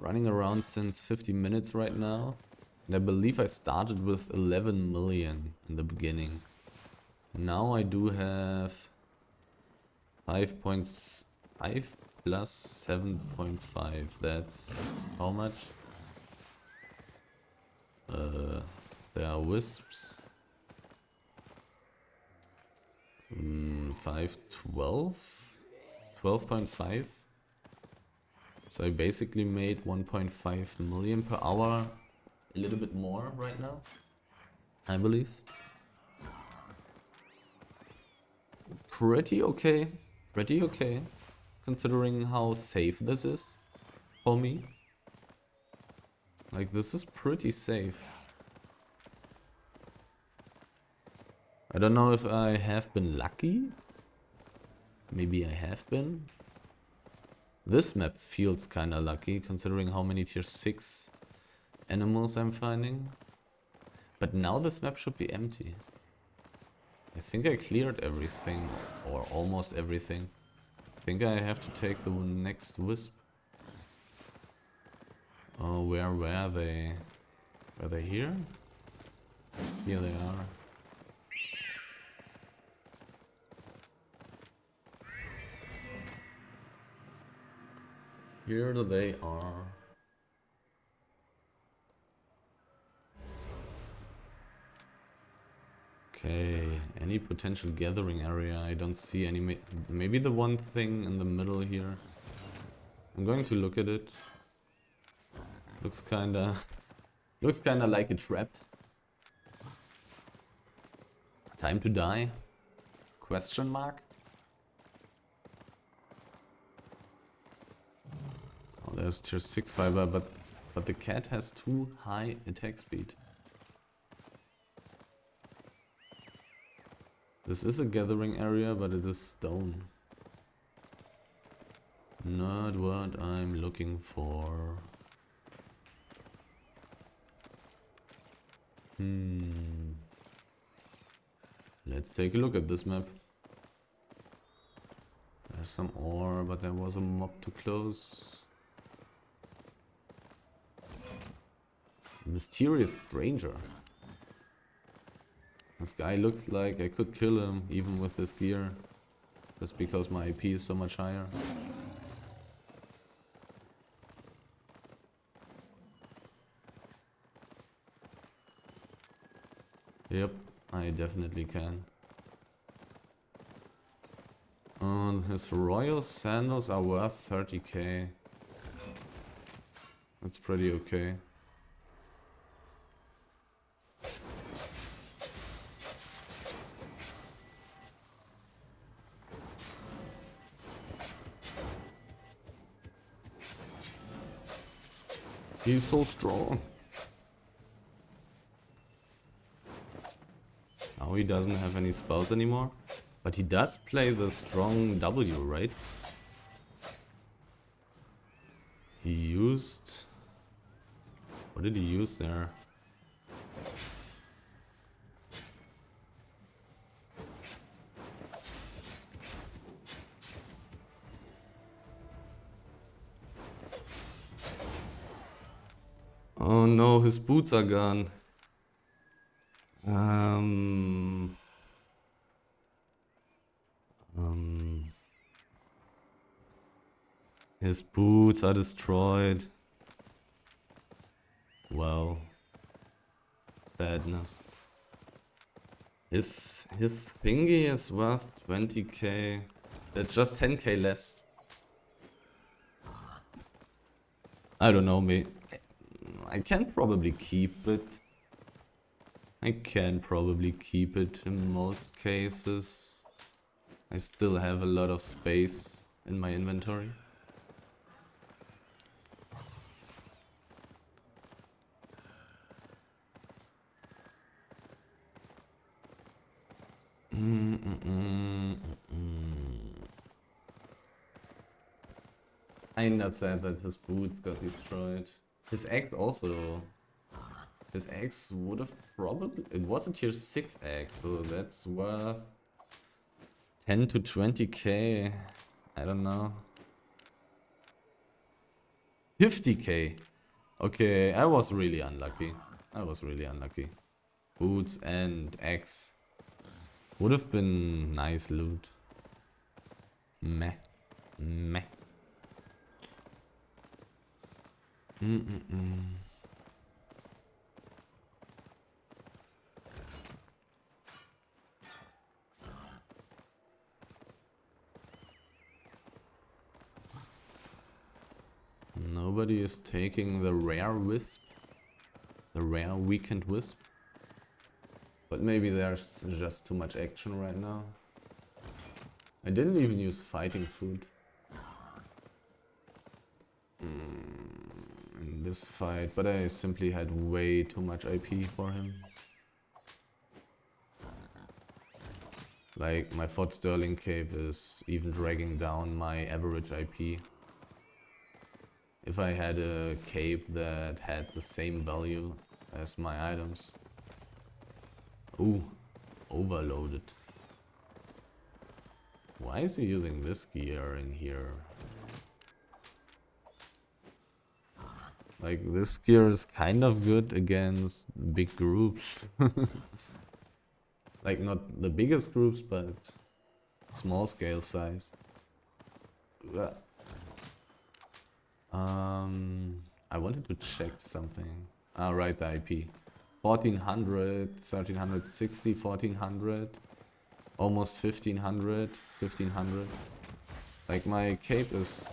Running around since 50 minutes right now. And I believe I started with 11 million in the beginning. Now I do have 5.5 plus 7.5. That's how much? There are wisps. 512? 12.5. So I basically made 1.5 million per hour. A little bit more right now, I believe. Pretty okay. Pretty okay. Considering how safe this is for me. Like, this is pretty safe. I don't know if I have been lucky. Maybe I have been. This map feels kinda lucky considering how many tier 6 animals I'm finding. But now this map should be empty. I think I cleared everything, or almost everything. I think I have to take the next wisp. Oh, where were they? Were they here? Here they are. Here they are. Okay, any potential gathering area? I don't see any. Maybe the one thing in the middle here. I'm going to look at it. Looks kinda like a trap. Time to die? Question mark? Oh, there's tier 6 fiber, but the cat has too high attack speed. This is a gathering area, but it is stone. Not what I'm looking for. Let's take a look at this map. There's some ore, but there was a mob too close. Mysterious stranger. This guy looks like I could kill him even with this gear. Just because my IP is so much higher. Yep, I definitely can. His royal sandals are worth 30k. That's pretty okay. He's so strong. Now he doesn't have any spells anymore. But he does play the strong W, right? He used... What did he use there? Oh no, his boots are gone. His boots are destroyed. Well, sadness. His thingy is worth 20k. That's just 10k less. I don't know, me. I can probably keep it. I can probably keep it in most cases. I still have a lot of space in my inventory. Kinda sad that his boots got destroyed. His axe also. His axe would have probably... It was a tier 6 axe, so that's worth 10 to 20k. I don't know. 50k. Okay, I was really unlucky. Boots and axe. Would have been nice loot. Meh. Nobody is taking the rare wisp. The rare weekend wisp. But maybe there's just too much action right now. I didn't even use fighting food. In this fight, but I simply had way too much IP for him. Like, my Fort Sterling cape is even dragging down my average IP. If I had a cape that had the same value as my items. Ooh, overloaded. Why is he using this gear in here? Like, this gear is kind of good against big groups. Like, not the biggest groups, but small scale size. I wanted to check something. Ah, right, the IP. 1400, 1360, 1400. Almost 1500, 1500. Like, my cape is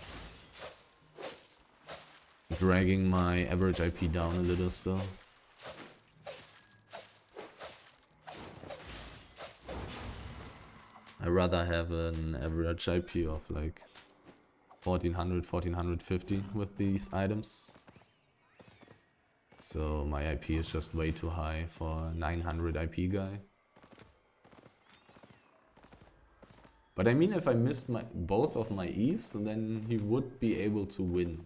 dragging my average IP down a little still. I rather have an average IP of like 1400, 1450 with these items. So my IP is just way too high for a 900 IP guy. But I mean, if I missed both of my E's, then he would be able to win.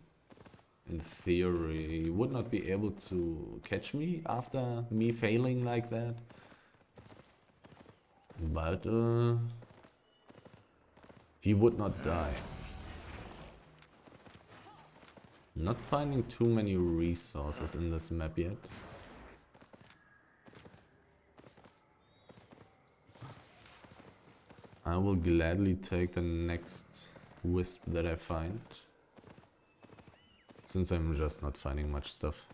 In theory, he would not be able to catch me after me failing like that. But he would not die. Not finding too many resources in this map yet. I will gladly take the next wisp that I find. Since I'm just not finding much stuff.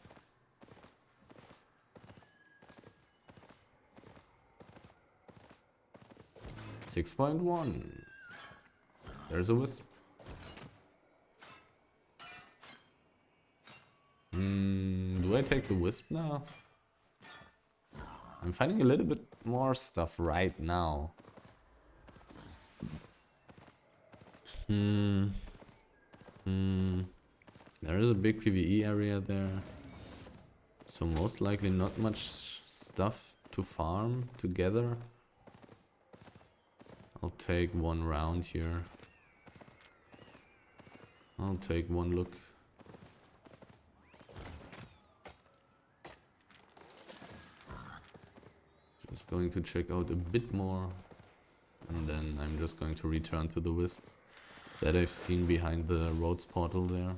.6.1. There's a wisp. Do I take the wisp now? I'm finding a little bit more stuff right now. There is a big PvE area there. So most likely not much stuff to farm together. I'll take one round here. I'll take one look. Just going to check out a bit more. And then I'm just going to return to the wisp that I've seen behind the roads portal there.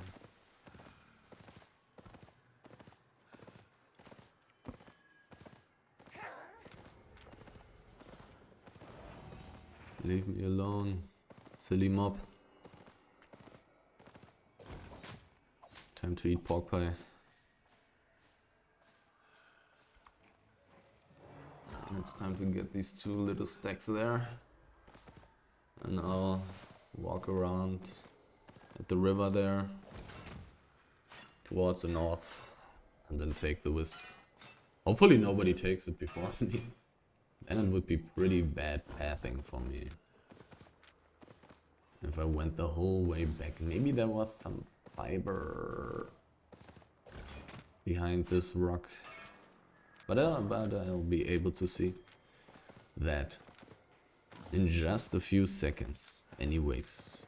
Leave me alone, silly mob. Time to eat pork pie. And it's time to get these two little stacks there. And I'll walk around at the river there towards the north and then take the wisp. Hopefully nobody takes it before me. Then it would be pretty bad pathing for me. If I went the whole way back. Maybe there was some fiber behind this rock. But I'll be able to see that in just a few seconds. Anyways.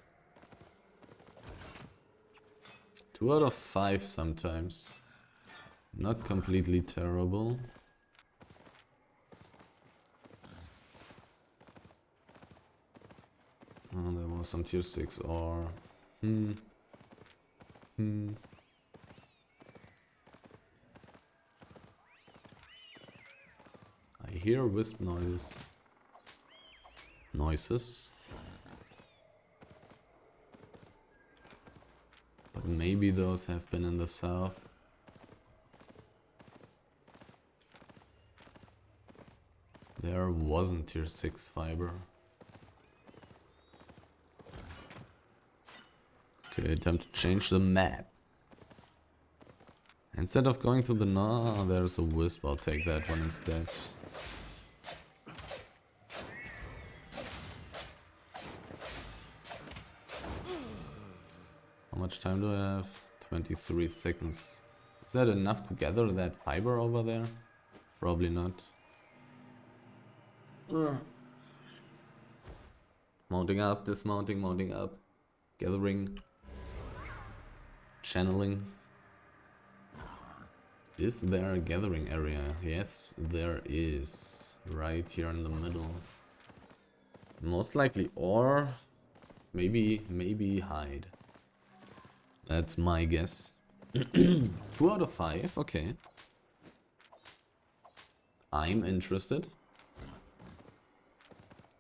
2 out of 5 sometimes. Not completely terrible. Oh, there was some tier 6 or... I hear wisp noises. But maybe those have been in the south. There wasn't tier 6 fiber. Okay, time to change the map. Instead of going to the north, there's a wisp. I'll take that one instead. How much time do I have? 23 seconds. Is that enough to gather that fiber over there? Probably not. Mounting up, dismounting, mounting up. Gathering. Channeling. Is there a gathering area? Yes, there is. Right here in the middle. Most likely, or maybe hide. That's my guess. 2 out of 5, okay. I'm interested.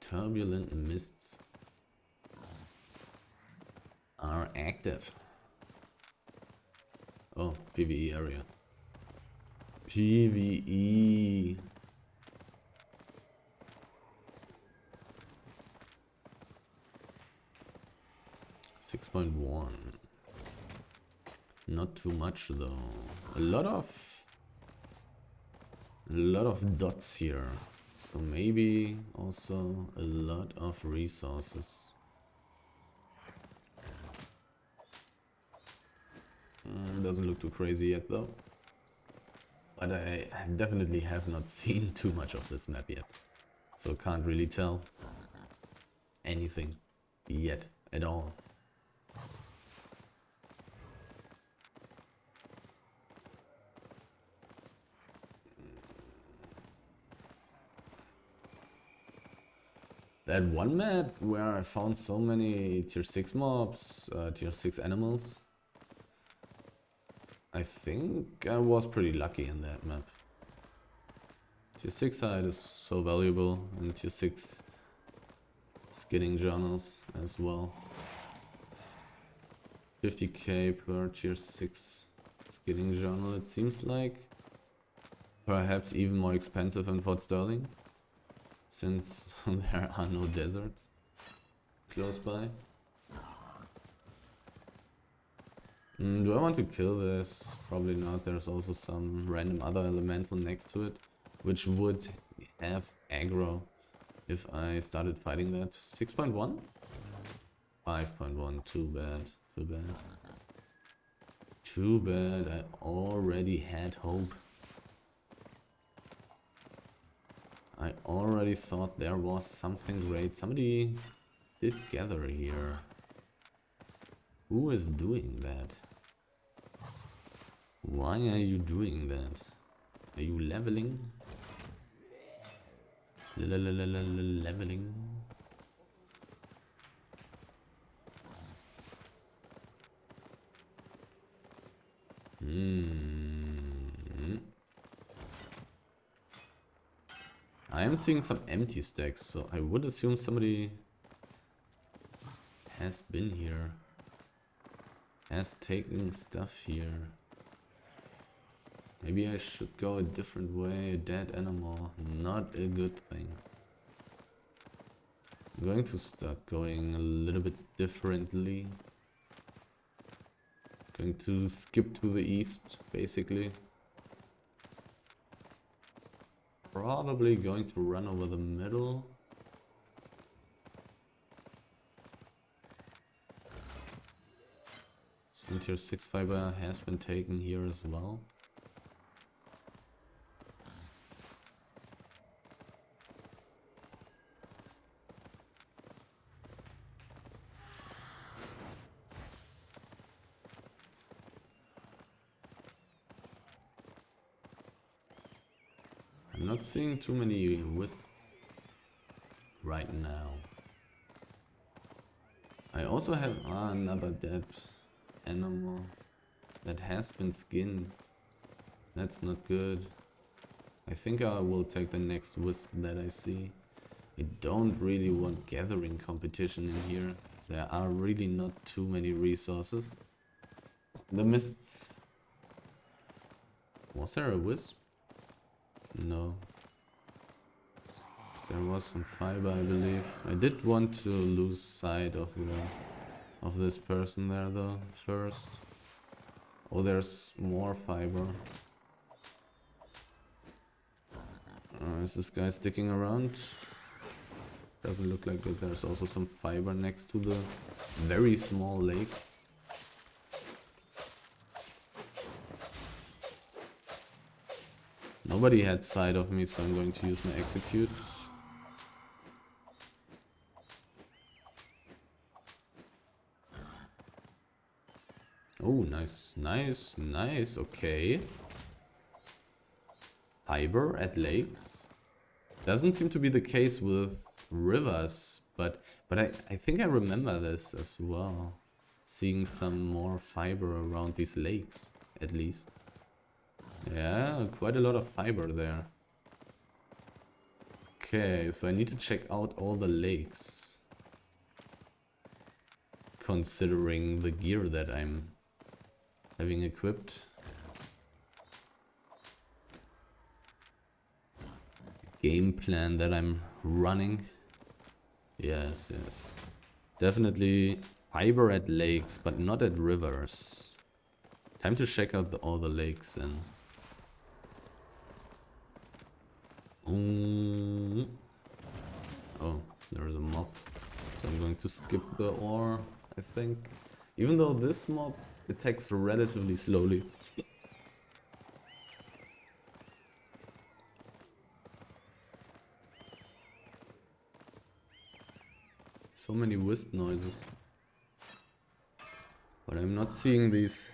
Turbulent mists are active. Oh, PvE area. PvE. .1. Not too much though. A lot of dots here. So maybe also a lot of resources. Doesn't look too crazy yet though. But I definitely have not seen too much of this map yet. So can't really tell anything yet at all. That one map where I found so many tier 6 mobs, tier 6 animals. I think I was pretty lucky in that map. Tier 6 hide is so valuable, and tier 6 skinning journals as well. 50k per tier 6 skinning journal, it seems like. Perhaps even more expensive in Fort Sterling, since there are no deserts close by. Do I want to kill this? Probably not. There's also some random other elemental next to it, which would have aggro if I started fighting that. 6.1? 5.1. Too bad. Too bad. Too bad. I already had hope. I already thought there was something great. Somebody did gather here. Who is doing that? Why are you doing that? Are you leveling? Leveling? I am seeing some empty stacks, so I would assume somebody has been here. Has taken stuff here. Maybe I should go a different way. A dead animal. Not a good thing. I'm going to start going a little bit differently. Going to skip to the east, basically. Probably going to run over the middle. Some tier 6 fiber has been taken here as well. I'm not seeing too many wisps right now. I also have another dead animal that has been skinned. That's not good. I think I will take the next wisp that I see. I don't really want gathering competition in here. There are really not too many resources. The mists. Was there a wisp? No. There was some fiber, I believe. I did want to lose sight of this person there though first. Oh, there's more fiber. Is this guy sticking around? Doesn't look like it. There's also some fiber next to the very small lake. Nobody had sight of me, so I'm going to use my execute. Oh, nice, nice, nice, okay. Fiber at lakes? Doesn't seem to be the case with rivers, but I think I remember this as well. Seeing some more fiber around these lakes, at least. Yeah, quite a lot of fiber there. Okay, so I need to check out all the lakes. Considering the gear that I'm having equipped. Game plan that I'm running. Yes, yes. Definitely fiber at lakes, but not at rivers. Time to check out all the lakes and... Oh, there's a mob. So I'm going to skip the ore, I think. Even though this mob attacks relatively slowly. So many wisp noises. But I'm not seeing these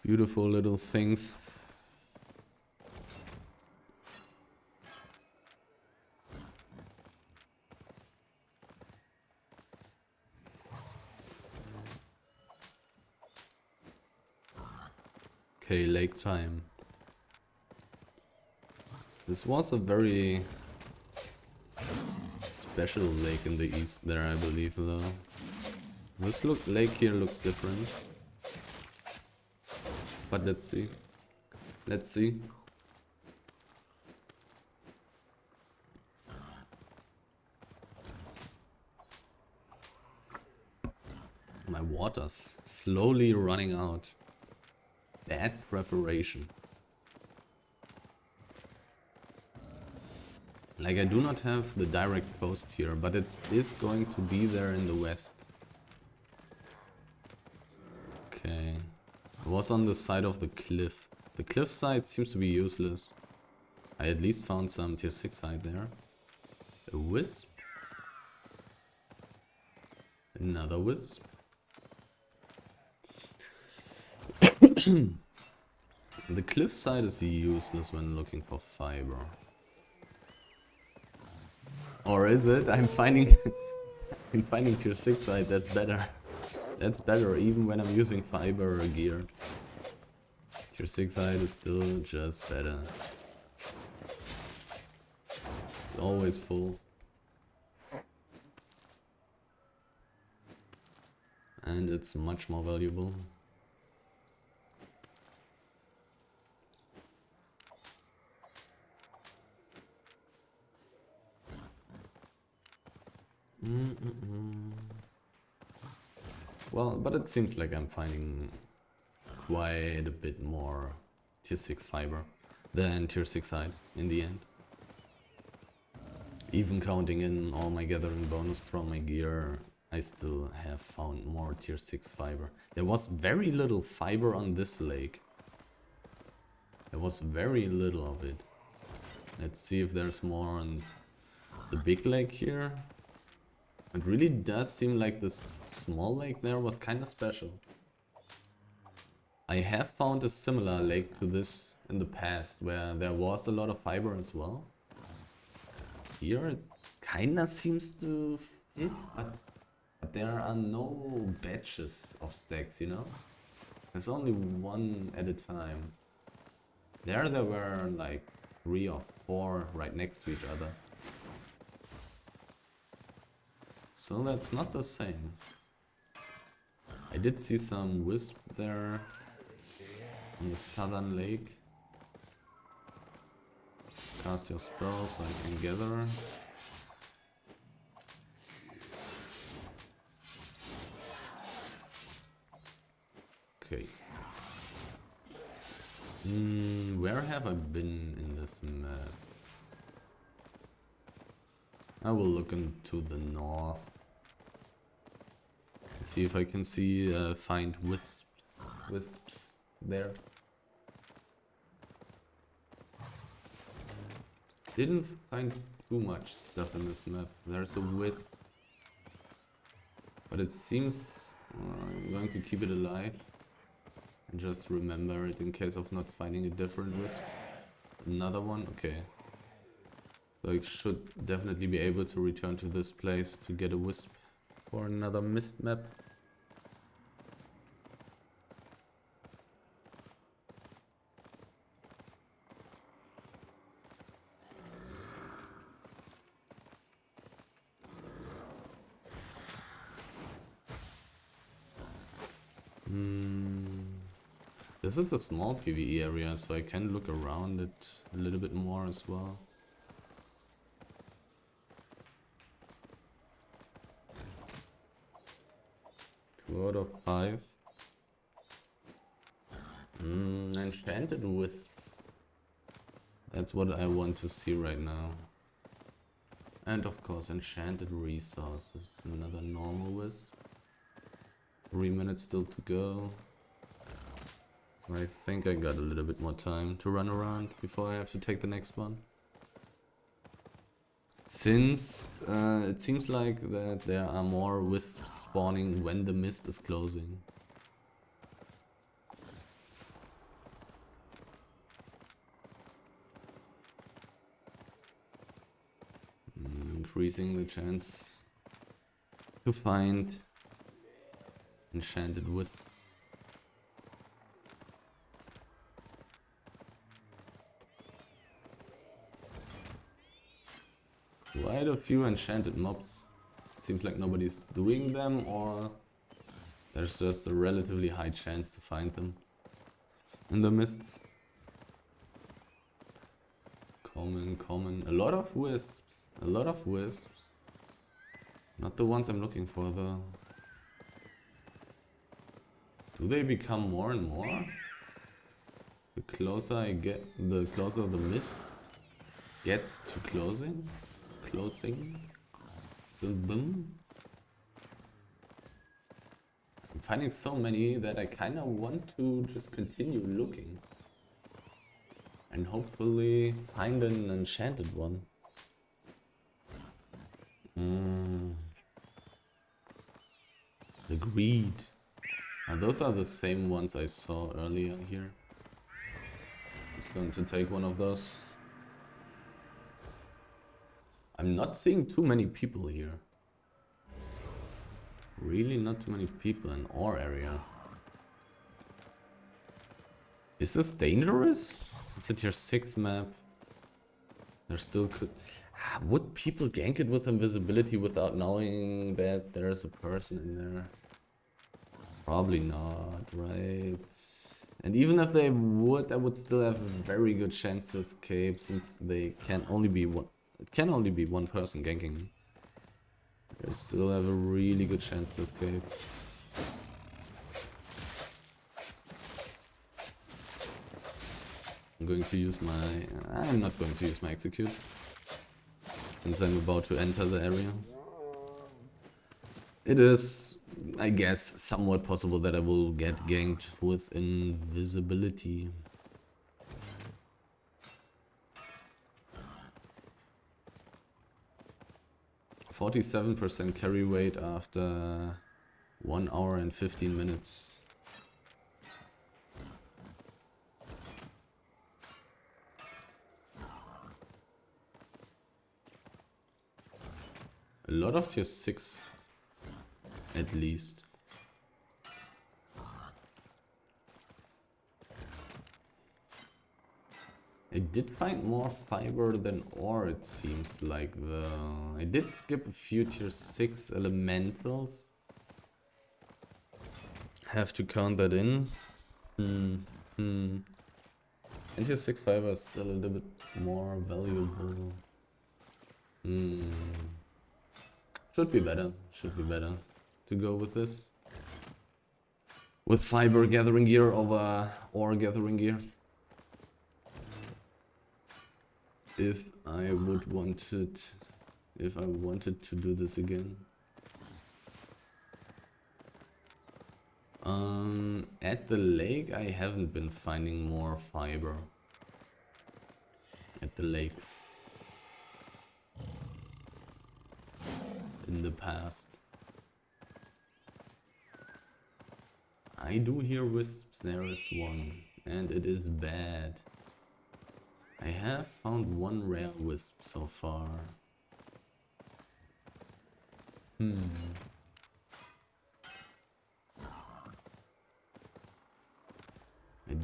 beautiful little things. Okay, lake time. This was a very special lake in the east there, I believe, though. This lake here looks different. But let's see. Let's see. My water's slowly running out. Bad preparation. Like, I do not have the direct coast here, but it is going to be there in the west. Okay. I was on the side of the cliff. The cliff side seems to be useless. I at least found some tier 6 hide there. A wisp. Another wisp. The cliff side is useless when looking for fiber. Or is it? I'm finding I'm finding tier 6 hide, that's better. That's better even when I'm using fiber or gear. Tier 6 hide is still just better. It's always full. And it's much more valuable. Well, but it seems like I'm finding quite a bit more tier 6 fiber than tier 6 hide in the end. Even counting in all my gathering bonus from my gear, I still have found more tier 6 fiber. There was very little fiber on this lake. There was very little of it. Let's see if there's more on the big lake here. It really does seem like this small lake there was kind of special. I have found a similar lake to this in the past, where there was a lot of fiber as well. Here it kind of seems to fit, but there are no batches of stacks, you know? There's only one at a time. There were like 3 or 4 right next to each other. So that's not the same. I did see some wisp there on the southern lake. Cast your spell so I can gather. Okay. Where have I been in this map? I will look into the north. See if I can find wisps there. Didn't find too much stuff in this map. There's a wisp, but it seems I'm going to keep it alive and just remember it in case of not finding a different wisp. Another one, okay. So I should definitely be able to return to this place to get a wisp for another mist map. This is a small PvE area, so I can look around it a little bit more as well. Two out of 5. Enchanted wisps. That's what I want to see right now. And of course enchanted resources. Another normal wisp. 3 minutes still to go. So I think I got a little bit more time to run around before I have to take the next one. Since it seems like that there are more wisps spawning when the mist is closing. Increasing the chance to find enchanted wisps. Quite a few enchanted mobs. Seems like nobody's doing them, or there's just a relatively high chance to find them in the mists. Common. A lot of wisps. A lot of wisps. Not the ones I'm looking for though. Do they become more and more? The closer I get, the closer the mist gets to closing to them. I'm finding so many that I kind of want to just continue looking and hopefully find an enchanted one. The greed. Those are the same ones I saw earlier here. Just going to take one of those. I'm not seeing too many people here. Really not too many people in our area. Is this dangerous? It's a tier 6 map. There still could... Would people gank it with invisibility without knowing that there's a person in there? Probably not, right? And even if they would, I would still have a very good chance to escape, since they can only be one. It can only be one person ganking me. I still have a really good chance to escape. I'm going to use my... I'm not going to use my execute, since I'm about to enter the area. It is, I guess, somewhat possible that I will get ganked with invisibility. %47% carry weight after 1 hour and 15 minutes. A lot of tier 6, at least. I did find more fiber than ore, it seems like, though. I did skip a few tier 6 elementals. Have to count that in. And tier 6 fiber is still a little bit more valuable. Should be better to go with this. With fiber gathering gear over ore gathering gear. If I wanted to do this again. At the lake I haven't been finding more fiber. At the lakes. In the past. I do hear wisps, there is one, and it is bad. I have found one rare wisp so far. I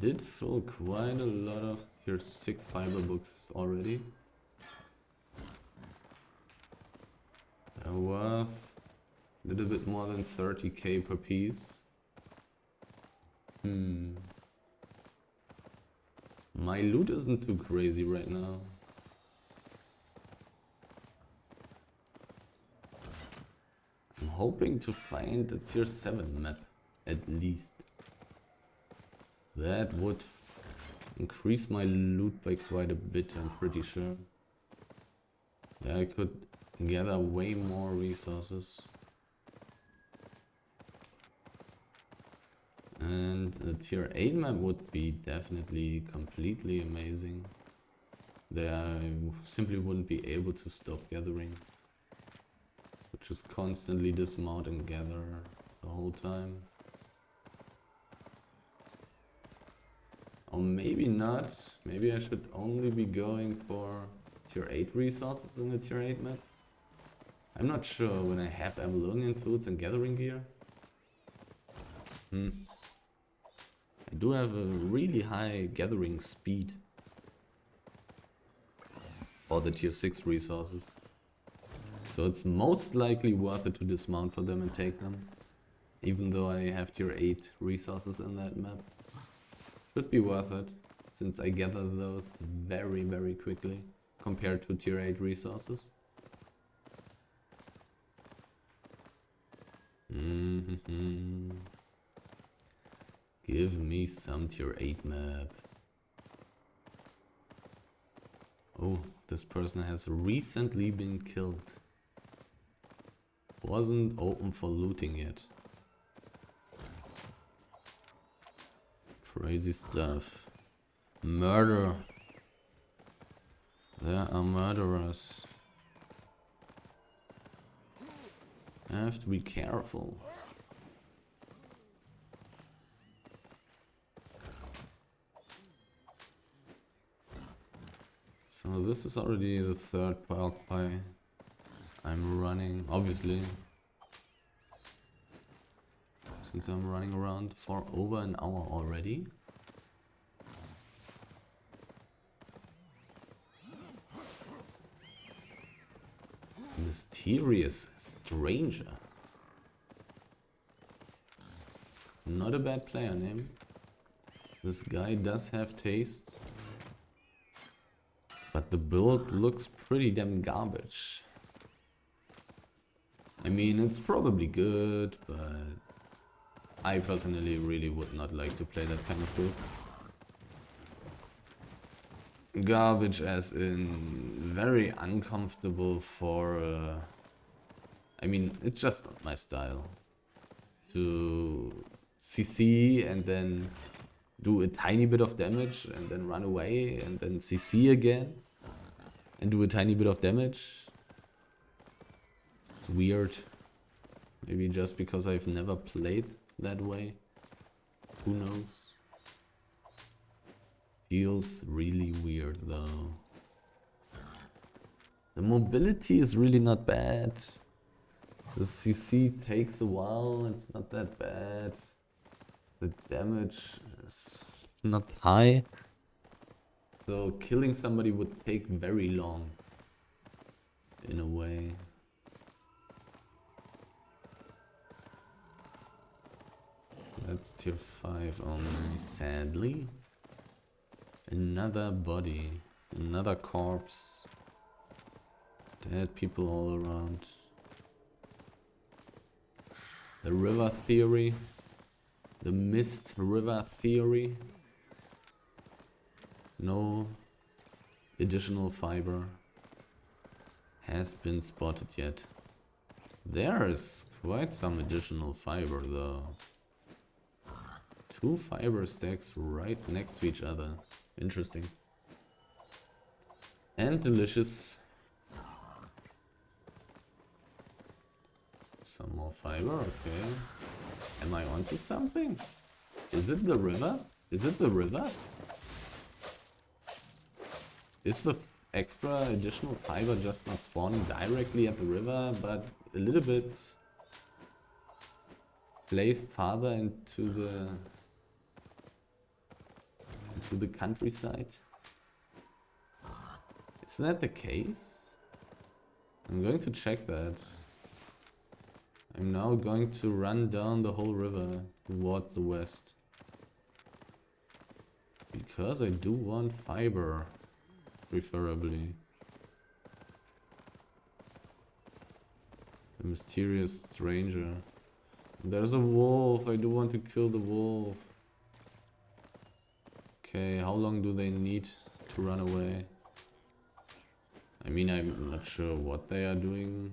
did fill quite a lot of tier 6 fiber books already. They're worth a little bit more than 30k per piece. My loot isn't too crazy right now. I'm hoping to find a tier 7 map, at least. That would increase my loot by quite a bit, I'm pretty sure. Yeah, I could gather way more resources. And a tier 8 map would be definitely completely amazing. There I simply wouldn't be able to stop gathering. Would just constantly dismount and gather the whole time. Or maybe not. Maybe I should only be going for tier 8 resources in the tier 8 map. I'm not sure when I have Avalonian tools and gathering gear. I do have a really high gathering speed for the tier 6 resources. So it's most likely worth it to dismount for them and take them. Even though I have tier 8 resources in that map. Should be worth it, since I gather those very, very quickly compared to tier 8 resources. Give me some tier 8 map. Oh, this person has recently been killed. Wasn't open for looting yet. Crazy stuff. Murder. There are murderers. I have to be careful. So this is already the third bulk buy I'm running, obviously. Since I'm running around for over an hour already. Mysterious stranger. Not a bad player name. This guy does have taste. But the build looks pretty damn garbage. I mean, it's probably good, but I personally really would not like to play that kind of build. Garbage as in very uncomfortable for... I mean, it's just not my style. To CC and then do a tiny bit of damage and then run away and then CC again and do a tiny bit of damage. It's weird. Maybe just because I've never played that way. Who knows? Feels really weird though. The mobility is really not bad. The CC takes a while, it's not that bad. The damage is not high. So killing somebody would take very long. In a way. That's tier 5 only, sadly. Another body. Another corpse. Dead people all around. The river theory. The mist river theory. No additional fiber has been spotted yet. There is quite some additional fiber though. 2 fiber stacks right next to each other. Interesting. And delicious. Some more fiber, okay. Am I onto something? Is it the river? Is it the river? Is the extra additional fiber just not spawning directly at the river, but a little bit placed farther into the countryside? Is that the case? I'm going to check that. I'm now going to run down the whole river towards the west. Because I do want fiber, preferably. The mysterious stranger. There's a wolf, I do want to kill the wolf. Okay, how long do they need to run away? I mean, I'm not sure what they are doing.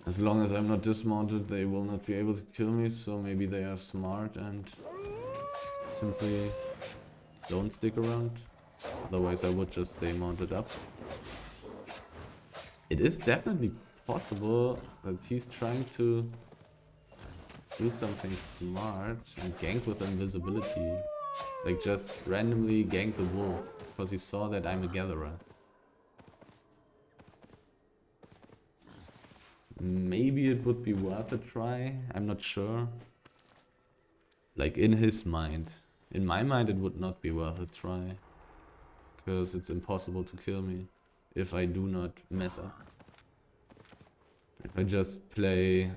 As long as I'm not dismounted, they will not be able to kill me, so maybe they are smart and simply don't stick around. Otherwise I would just stay mounted up. It is definitely possible that he's trying to do something smart and gank with invisibility. Like just randomly gank the wolf because he saw that I'm a gatherer. Maybe it would be worth a try, I'm not sure. Like in his mind. In my mind it would not be worth a try. Because it's impossible to kill me if I do not mess up. If I just play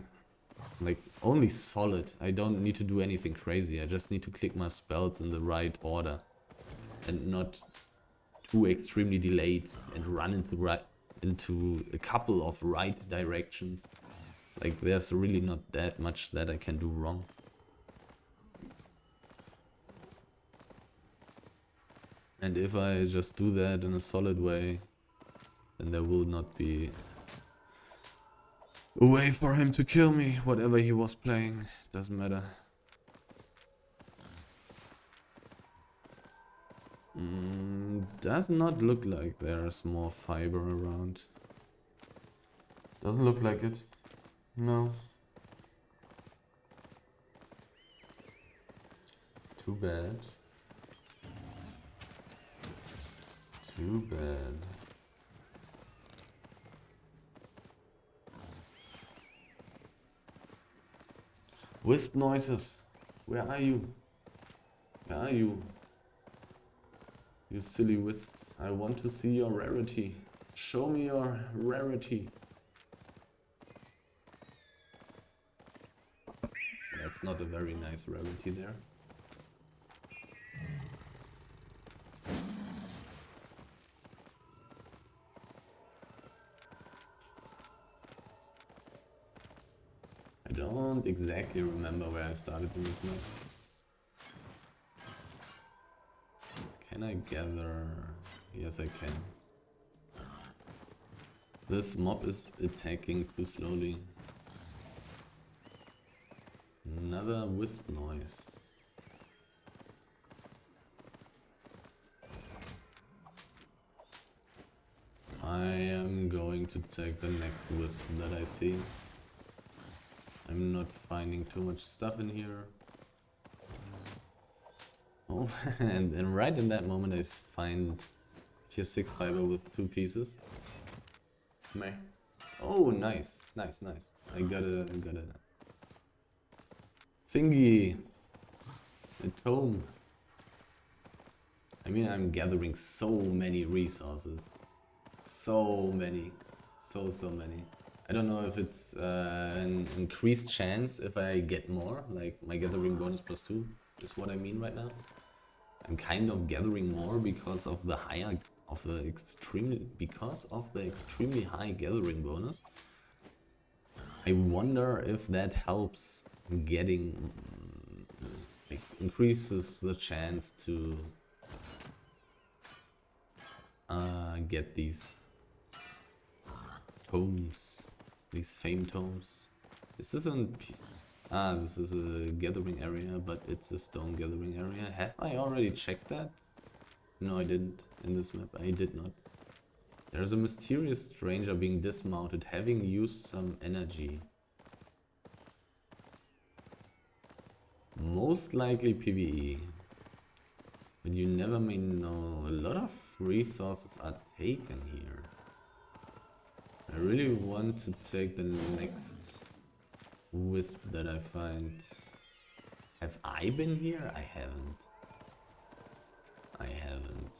like only solid, I don't need to do anything crazy. I just need to click my spells in the right order. And not too extremely delayed and run into a couple of right directions. Like there's really not that much that I can do wrong. And if I just do that in a solid way, then there will not be a way for him to kill me, whatever he was playing. Doesn't matter. Does not look like there's more fiber around. Doesn't look like it. No. Too bad. Too bad. Wisp noises. Where are you? Where are you? You silly wisps. I want to see your rarity. Show me your rarity. That's not a very nice rarity there. I don't exactly remember where I started in this map. Can I gather? Yes, I can. This mob is attacking too slowly. Another wisp noise. I am going to take the next wisp that I see. I'm not finding too much stuff in here. Oh, and right in that moment I find tier 6 fiber with 2 pieces. Meh. Oh, nice, nice, nice. I got a thingy. A tome. I mean, I'm gathering so many resources. So many. So many. I don't know if it's an increased chance if I get more, like my gathering bonus +2 is what I mean right now. I'm kind of gathering more because of the extremely high gathering bonus. I wonder if that helps getting, like, increases the chance to get these tomes, these fame tomes. This isn't. This is a gathering area, but it's a stone gathering area. Have I already checked that? No, I didn't. In this map, I did not. There's a mysterious stranger being dismounted, having used some energy. Most likely PvE. But you never may know. A lot of resources are taken here. I really want to take the next wisp that I find. Have I been here? I haven't. I haven't.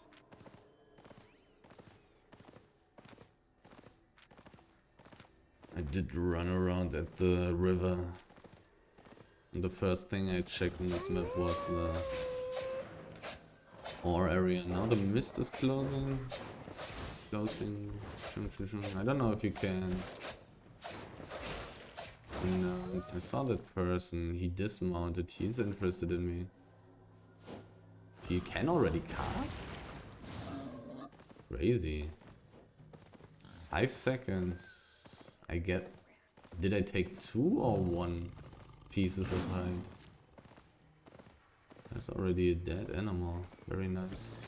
I did run around at the river. And the first thing I checked in this map was the ore area. Now the mist is closing. I don't know if you can. No, I saw that person. He dismounted. He's interested in me. He can already cast? Crazy. 5 seconds. I get. Did I take 2 or 1 pieces of hide? There's already a dead animal. Very nice.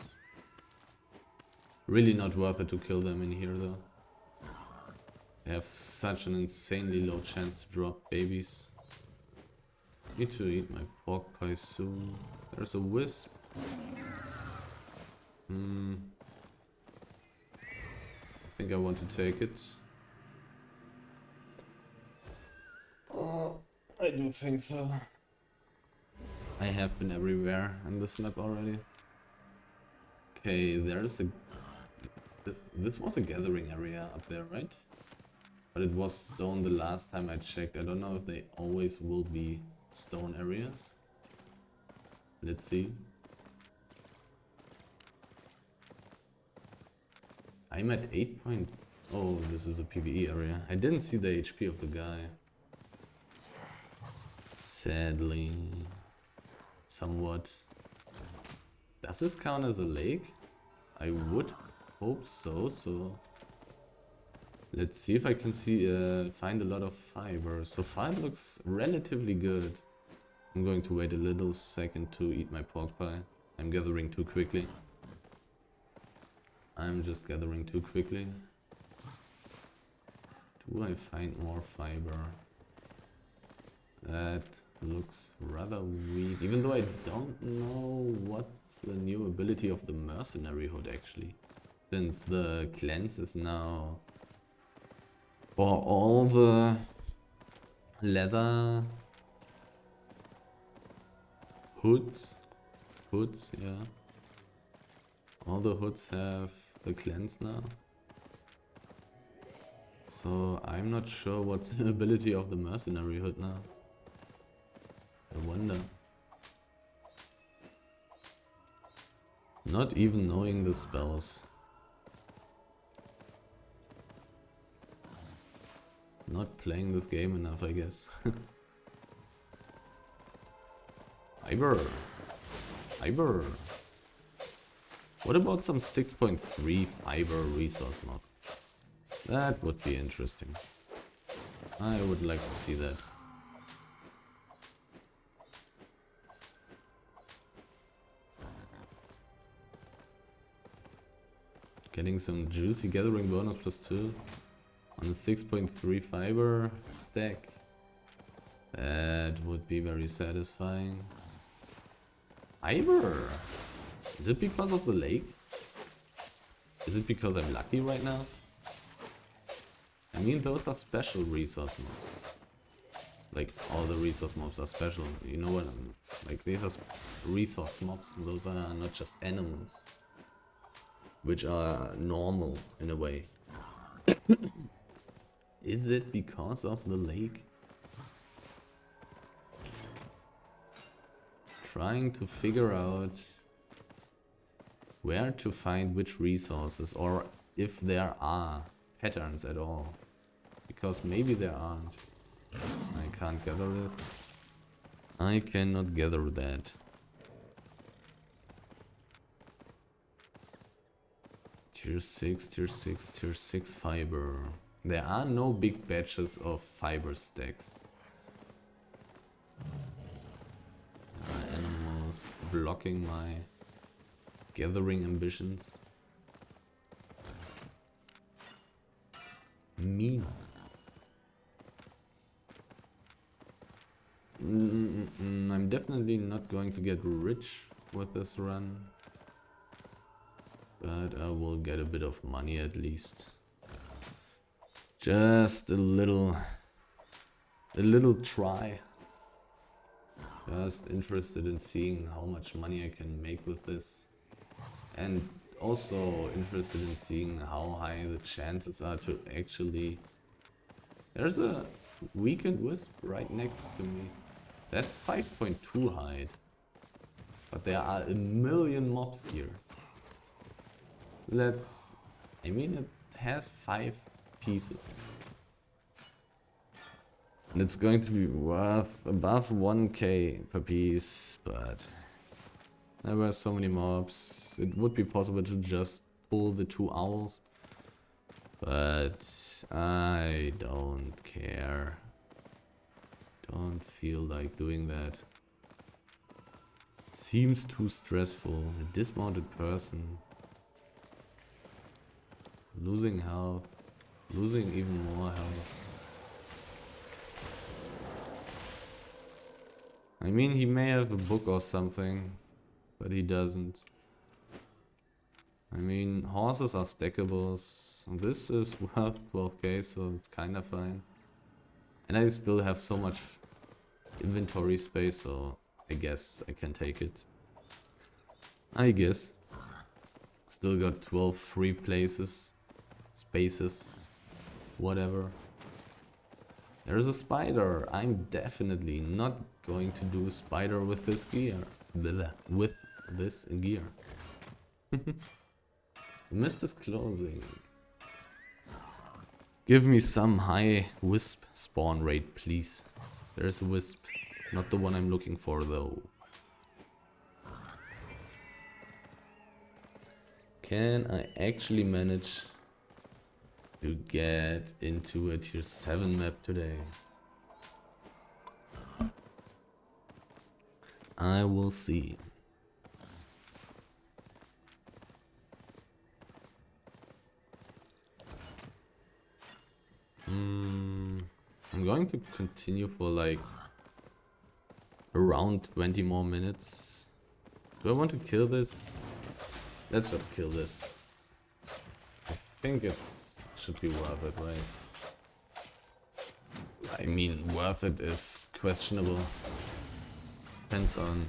Really not worth it to kill them in here though. They have such an insanely low chance to drop babies. Need to eat my pork pie soon. There's a wisp. I think I want to take it. Oh, I do think so. I have been everywhere in this map already. Okay, there's a... This was a gathering area up there, right? But it was stone the last time I checked. I don't know if they always will be stone areas. Let's see. I'm at 8 point... Oh, this is a PvE area. I didn't see the HP of the guy. Sadly. Somewhat. Does this count as a lake? I would hope so, so let's see if I can find a lot of fiber. So far it looks relatively good. I'm going to wait a little second to eat my pork pie. I'm gathering too quickly. I'm just gathering too quickly. Do I find more fiber? That looks rather weak. Even though I don't know what's the new ability of the mercenary hood actually. Since the cleanse is now for all the leather hoods. Hoods, yeah. All the hoods have the cleanse now. So I'm not sure what's the ability of the mercenary hood now. I wonder. Not even knowing the spells. Not playing this game enough, I guess. Fiber. Fiber. What about some 6.3 fiber resource mod? That would be interesting. I would like to see that. Getting some juicy gathering bonus +2 on a 6.3 fiber stack. That would be very satisfying. Fiber! Is it because of the lake? Is it because I'm lucky right now? I mean, those are special resource mobs. Like, all the resource mobs are special. You know what I mean? Like, these are resource mobs, and those are not just animals. Which are normal, in a way. Is it because of the lake? Trying to figure out where to find which resources, or if there are patterns at all. Because maybe there aren't. I can't gather it. I cannot gather that. Tier 6, tier 6, tier 6 fiber. There are no big batches of fiber stacks. Animals blocking my gathering ambitions. Mean. I'm definitely not going to get rich with this run. But I will get a bit of money at least. Just a little try. Just interested in seeing how much money I can make with this. And also interested in seeing how high the chances are to actually... There's a weakened wisp right next to me. That's 5.2 height. But there are a million mobs here. I mean, it has 5 pieces. And it's going to be worth above 1k per piece, but there were so many mobs. It would be possible to just pull the 2 owls, but I don't care. Don't feel like doing that. Seems too stressful. A dismounted person. Losing health. Losing even more health. I mean, he may have a book or something, but he doesn't. I mean, horses are stackables. This is worth 12k, so it's kinda fine. And I still have so much inventory space, so I guess I can take it. I guess. Still got 12 free places. Spaces. Whatever. There's a spider. I'm definitely not going to do a spider with this gear. With this gear. The mist is closing. Give me some high wisp spawn rate, please. There's a wisp. Not the one I'm looking for, though. Can I actually manage to get into a tier 7 map today? I will see. I'm going to continue for like around 20 more minutes. Do I want to kill this? Let's just kill this. I think should be worth it, right? I mean, worth it is questionable. Depends on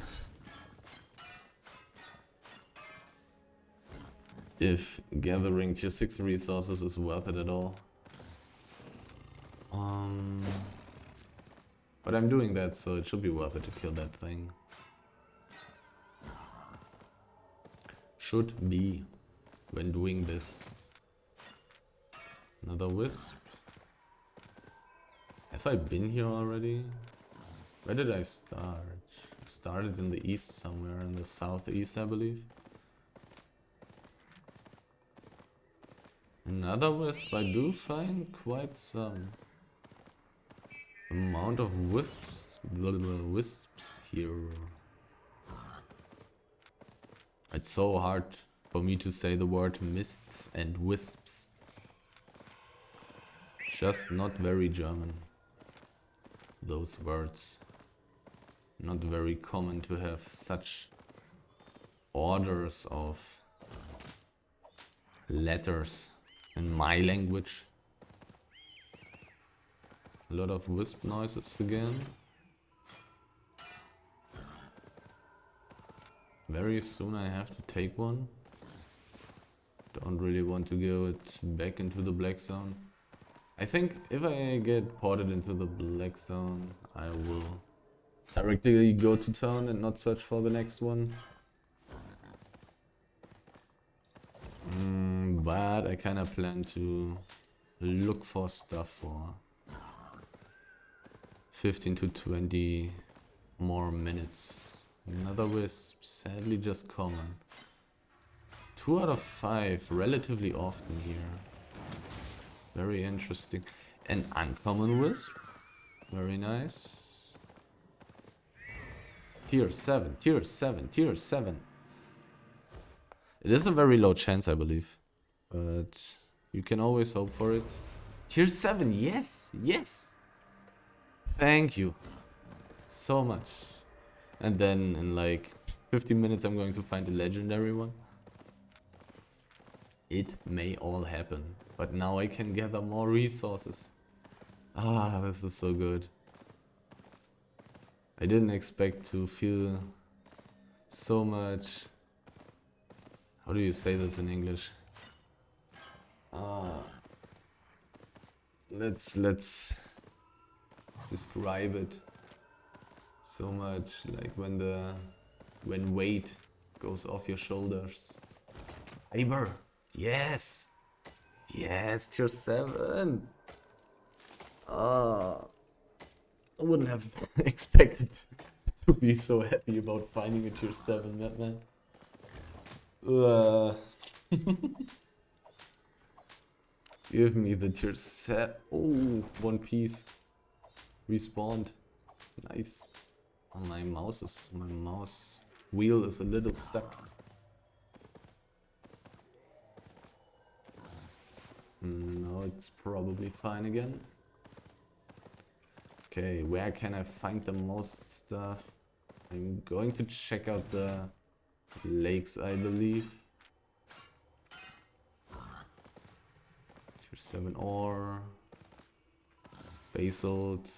if gathering tier 6 resources is worth it at all. But I'm doing that, so it should be worth it to kill that thing. Should be when doing this. Another wisp. Have I been here already? Where did I start? I started in the east somewhere, in the southeast, I believe. Another wisp. I do find quite some amount of wisps here. It's so hard for me to say the word mists and wisps. Just not very German. Those words. Not very common to have such orders of letters in my language. A lot of wisp noises again. Very soon I have to take one. Don't really want to go back into the black zone. I think if I get ported into the black zone, I will directly go to town and not search for the next one. But I kinda plan to look for stuff for 15 to 20 more minutes. Another wisp, sadly just common. 2 out of 5, relatively often here. Very interesting. An uncommon wisp, very nice. Tier 7, tier 7, tier 7. It is a very low chance, I believe. But you can always hope for it. Tier 7, yes, yes. Thank you so much. And then in like 15 minutes I'm going to find a legendary one. It may all happen. But now I can gather more resources. Ah, this is so good. I didn't expect to feel so much... How do you say this in English? Let's describe it. So much like when weight goes off your shoulders. Fiber, yes, yes, tier 7. I wouldn't have expected to be so happy about finding a tier 7 map, man. Give me the tier 7. Oh, one piece. Respawned. Nice. Oh, my mouse wheel is a little stuck. No, it's probably fine again. Okay, where can I find the most stuff? I'm going to check out the lakes, I believe. Tier 7 ore. Basalt.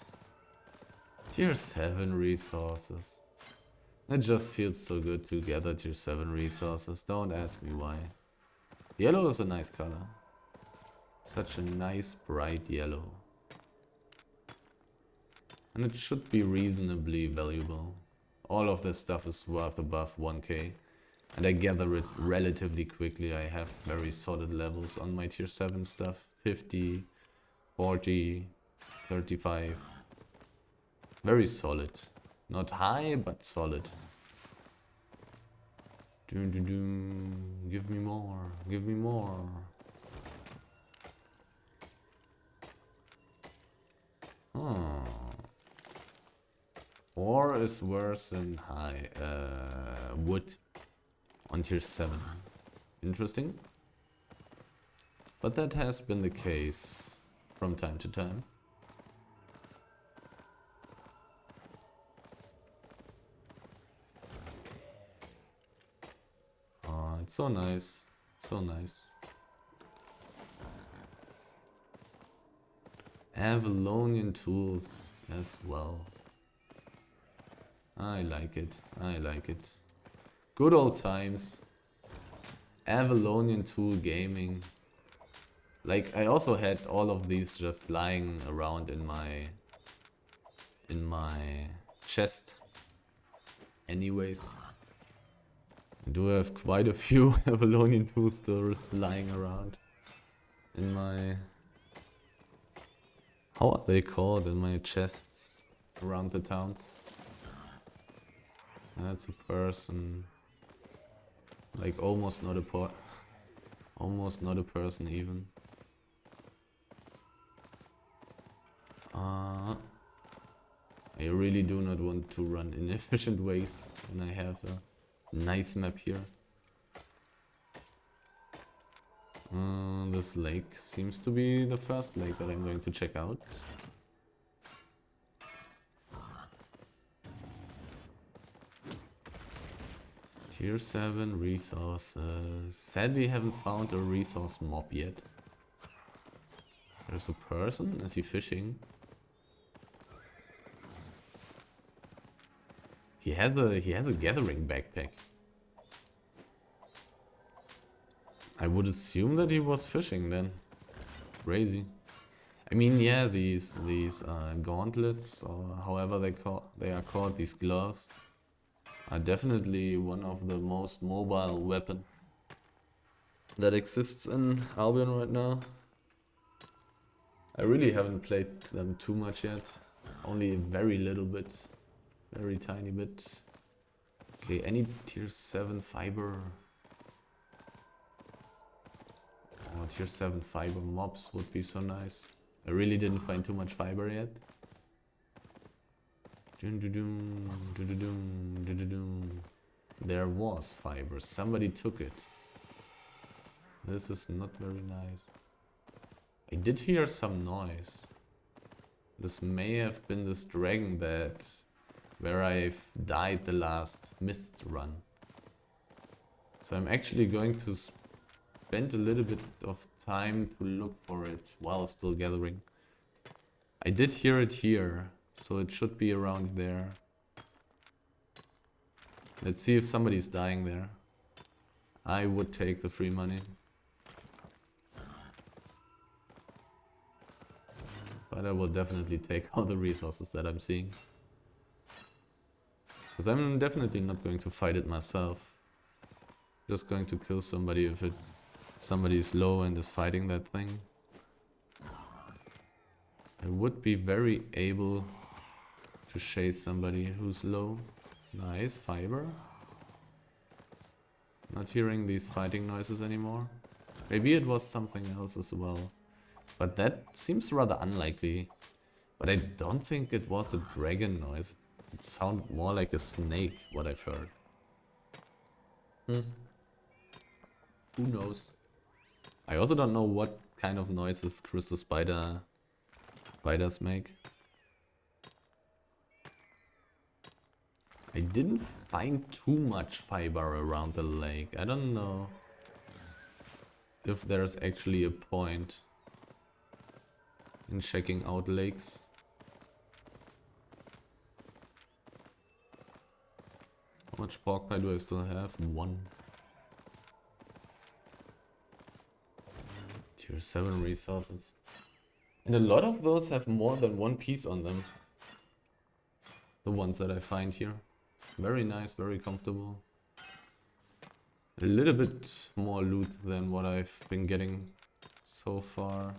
Tier 7 resources. It just feels so good to gather tier 7 resources. Don't ask me why. Yellow is a nice color. Such a nice bright yellow. And it should be reasonably valuable. All of this stuff is worth above 1k. And I gather it relatively quickly. I have very solid levels on my tier 7 stuff. 50, 40, 35. Very solid. Not high, but solid. Doom, doom, doom. Give me more. Give me more. Oh. Ore is worse than high wood on tier 7. Interesting. But that has been the case from time to time. Oh, it's so nice. So nice. Avalonian tools as well. I like it. I like it. Good old times. Avalonian tool gaming. Like, I also had all of these just lying around in my chest. Anyways. I do have quite a few Avalonian tools still lying around in my... How are they called? In my chests around the towns. That's a person. Like almost not a person even. I really do not want to run inefficient ways when I have a nice map here. This lake seems to be the first lake that I'm going to check out. Tier 7 resources. Sadly haven't found a resource mob yet. There's a person. Is he fishing? He has a gathering backpack. I would assume that he was fishing then. Crazy. I mean, yeah, these gauntlets, or however they are called, these gloves, are definitely one of the most mobile weapon that exists in Albion right now. I really haven't played them too much yet. Only a very little bit. Very tiny bit. Okay, any tier 7 fiber. Oh, tier 7 fiber mobs would be so nice. I really didn't find too much fiber yet. There was fiber. Somebody took it. This is not very nice. I did hear some noise. This may have been this dragon where I've died the last mist run. So I'm actually going to spend a little bit of time to look for it while still gathering. I did hear it here, so it should be around there. Let's see if somebody's dying there. I would take the free money. But I will definitely take all the resources that I'm seeing. Because I'm definitely not going to fight it myself. Just going to kill somebody if somebody is low and is fighting that thing. I would be very able to chase somebody who's low. Nice, fiber. Not hearing these fighting noises anymore. Maybe it was something else as well. But that seems rather unlikely. But I don't think it was a dragon noise. It sounded more like a snake, what I've heard. Who knows? I also don't know what kind of noises crystal spiders make. I didn't find too much fiber around the lake. I don't know if there's actually a point in checking out lakes. How much pork pie do I still have? 1. Tier 7 resources. And a lot of those have more than one piece on them. The ones that I find here. Very nice, very comfortable. A little bit more loot than what I've been getting so far,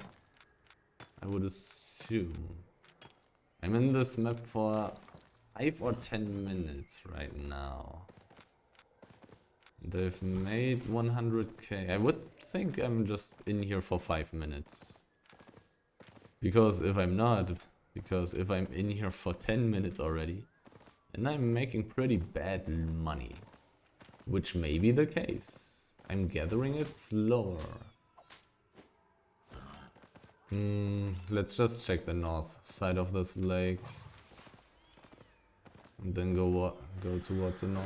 I would assume. I'm in this map for 5 or 10 minutes right now. They've made 100k. I would think I'm just in here for 5 minutes. Because if I'm not, because if I'm in here for 10 minutes already, then I'm making pretty bad money. Which may be the case. I'm gathering it slower. Let's just check the north side of this lake. And then go towards the north.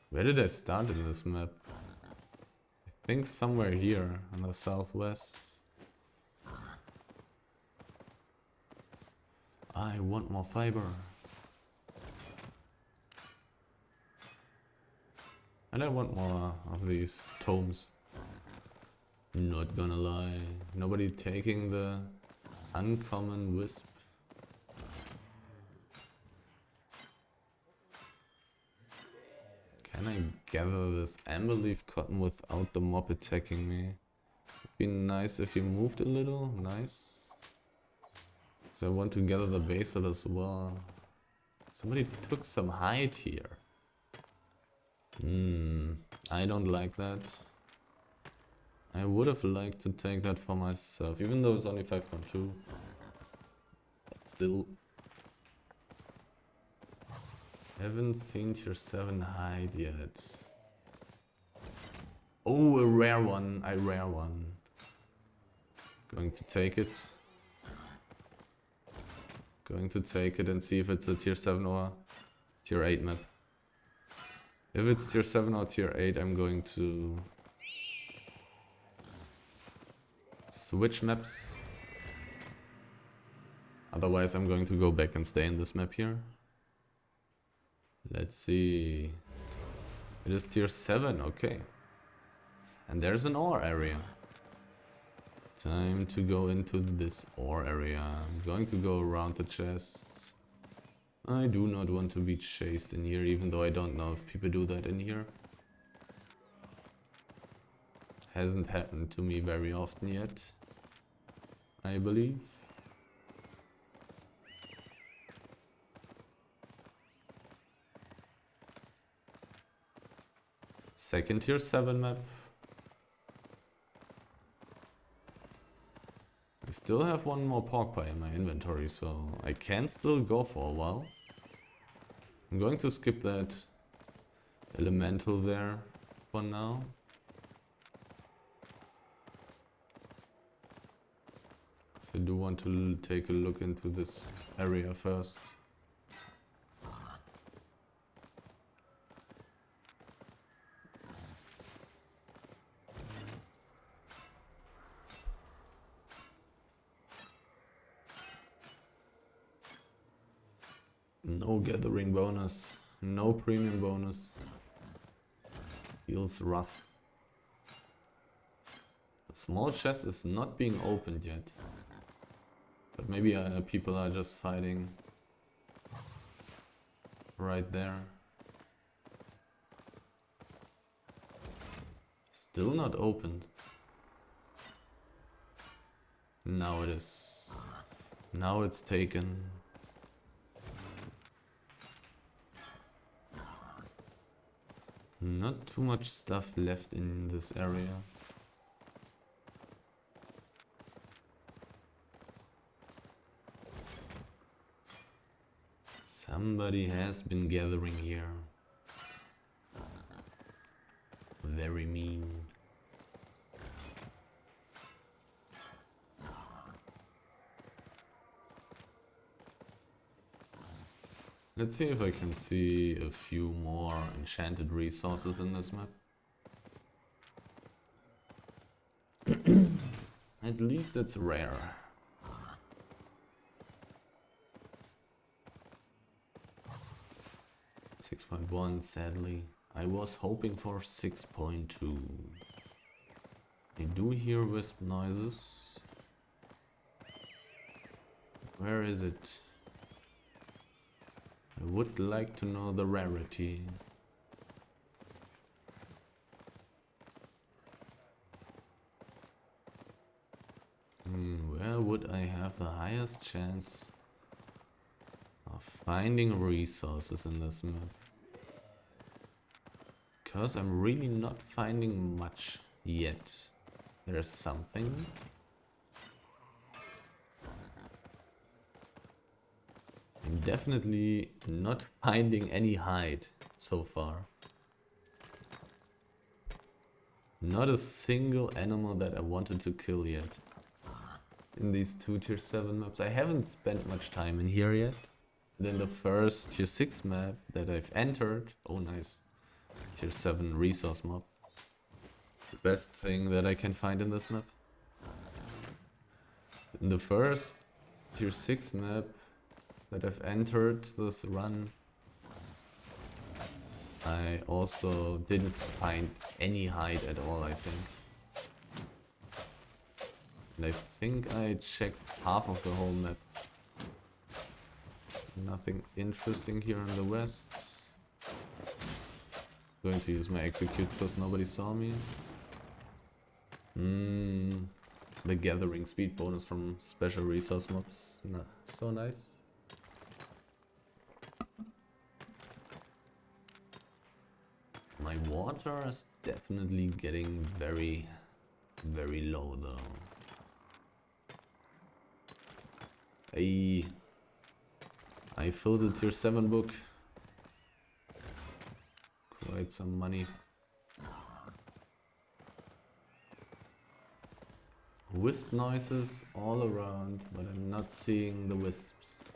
Where did I start in this map? I think somewhere here in the southwest. I want more fiber. And I want more of these tomes. Not gonna lie. Nobody taking the uncommon wisp. Can I gather this amber leaf cotton without the mob attacking me? It'd be nice if you moved a little. Nice. So I want to gather the basil as well. Somebody took some hide here. I don't like that. I would have liked to take that for myself, even though it's only 5.2. But still. Haven't seen tier 7 hide yet. Oh, a rare one. A rare one. Going to take it. Going to take it and see if it's a tier 7 or tier 8 map. If it's tier 7 or tier 8, I'm going to switch maps. Otherwise, I'm going to go back and stay in this map here. Let's see. It is tier 7, okay. And there's an ore area. Time to go into this ore area. I'm going to go around the chest. I do not want to be chased in here, even though I don't know if people do that in here. Hasn't happened to me very often yet, I believe. Second tier 7 map. I still have one more pork pie in my inventory, so I can still go for a while. I'm going to skip that elemental there for now. So I do want to take a look into this area first. No gathering bonus, no premium bonus. Feels rough. The small chest is not being opened yet. But maybe people are just fighting right there. Still not opened. Now it is. Now it's taken. Not too much stuff left in this area. Somebody has been gathering here. Very mean. Let's see if I can see a few more enchanted resources in this map. At least it's rare. 6.1, sadly. I was hoping for 6.2. I do hear wisp noises. Where is it? I would like to know the rarity. Where would I have the highest chance of finding resources in this map? Because I'm really not finding much yet. There's something. I'm definitely not finding any hide so far. Not a single animal that I wanted to kill yet. In these two tier 7 maps. I haven't spent much time in here yet. Then the first tier 6 map that I've entered. Oh nice. Tier 7 resource mob. The best thing that I can find in this map. In the first tier 6 map that I've entered this run, I also didn't find any hide at all, I think. And I think I checked half of the whole map. Nothing interesting here in the west. Going to use my execute because nobody saw me. The gathering speed bonus from special resource mobs. Not so nice. My water is definitely getting very, very low though. I filled the tier 7 book. Quite some money. Wisp noises all around, but I'm not seeing the wisps.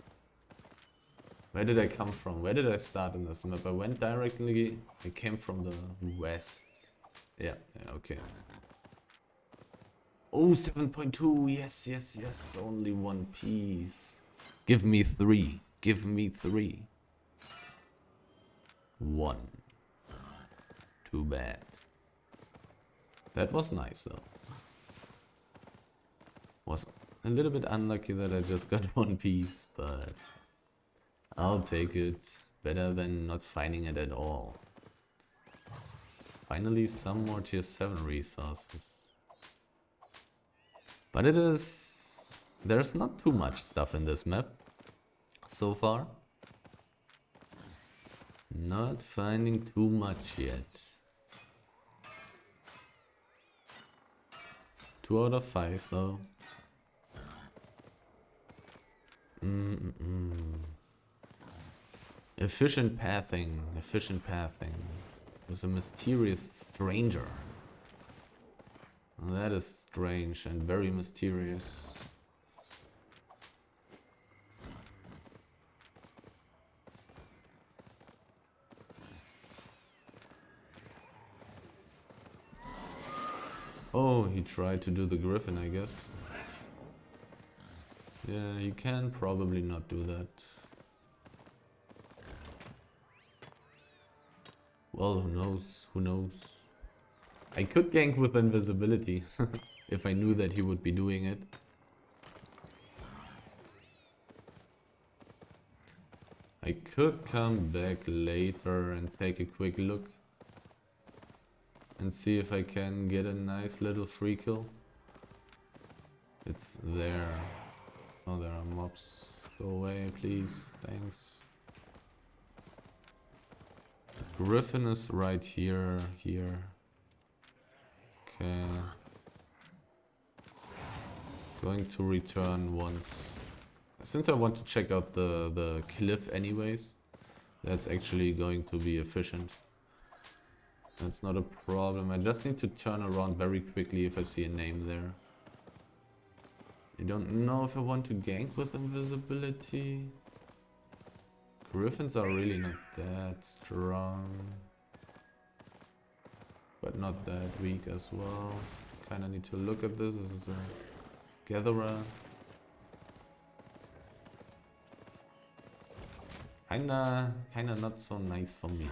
Where did I come from? Where did I start in this map? I went directly, I came from the west. Yeah, okay. Oh, 7.2, yes, yes, yes, only one piece. Give me 3, give me 3. 1. Too bad. That was nice though. Was a little bit unlucky that I just got one piece, but I'll take it. Better than not finding it at all. Finally some more tier 7 resources. But there's not too much stuff in this map so far. Not finding too much yet. 2 out of 5 though. Efficient pathing, with a mysterious stranger. That is strange and very mysterious. Oh, he tried to do the griffin, I guess. Yeah, you can probably not do that. Well, who knows? Who knows? I could gank with invisibility if I knew that he would be doing it. I could come back later and take a quick look and see if I can get a nice little free kill. It's there. Oh, there are mobs. Go away, please. Thanks. Griffin is right here. Okay. Going to return once. Since I want to check out the cliff anyways, that's actually going to be efficient. That's not a problem. I just need to turn around very quickly if I see a name there. I don't know if I want to gank with invisibility. Griffins are really not that strong. But not that weak as well. Kinda need to look at this. This is a gatherer. Kinda not so nice for me.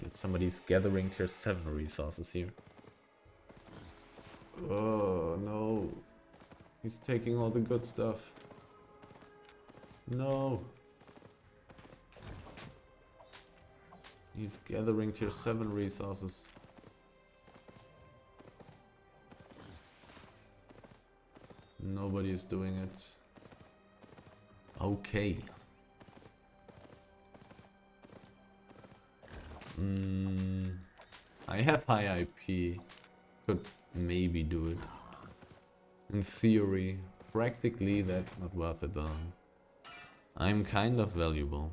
That somebody's gathering tier 7 resources here. Oh no. He's taking all the good stuff. No. He's gathering tier 7 resources. Nobody is doing it. Okay. I have high IP. Could maybe do it. In theory. Practically, that's not worth it though. I'm kind of valuable.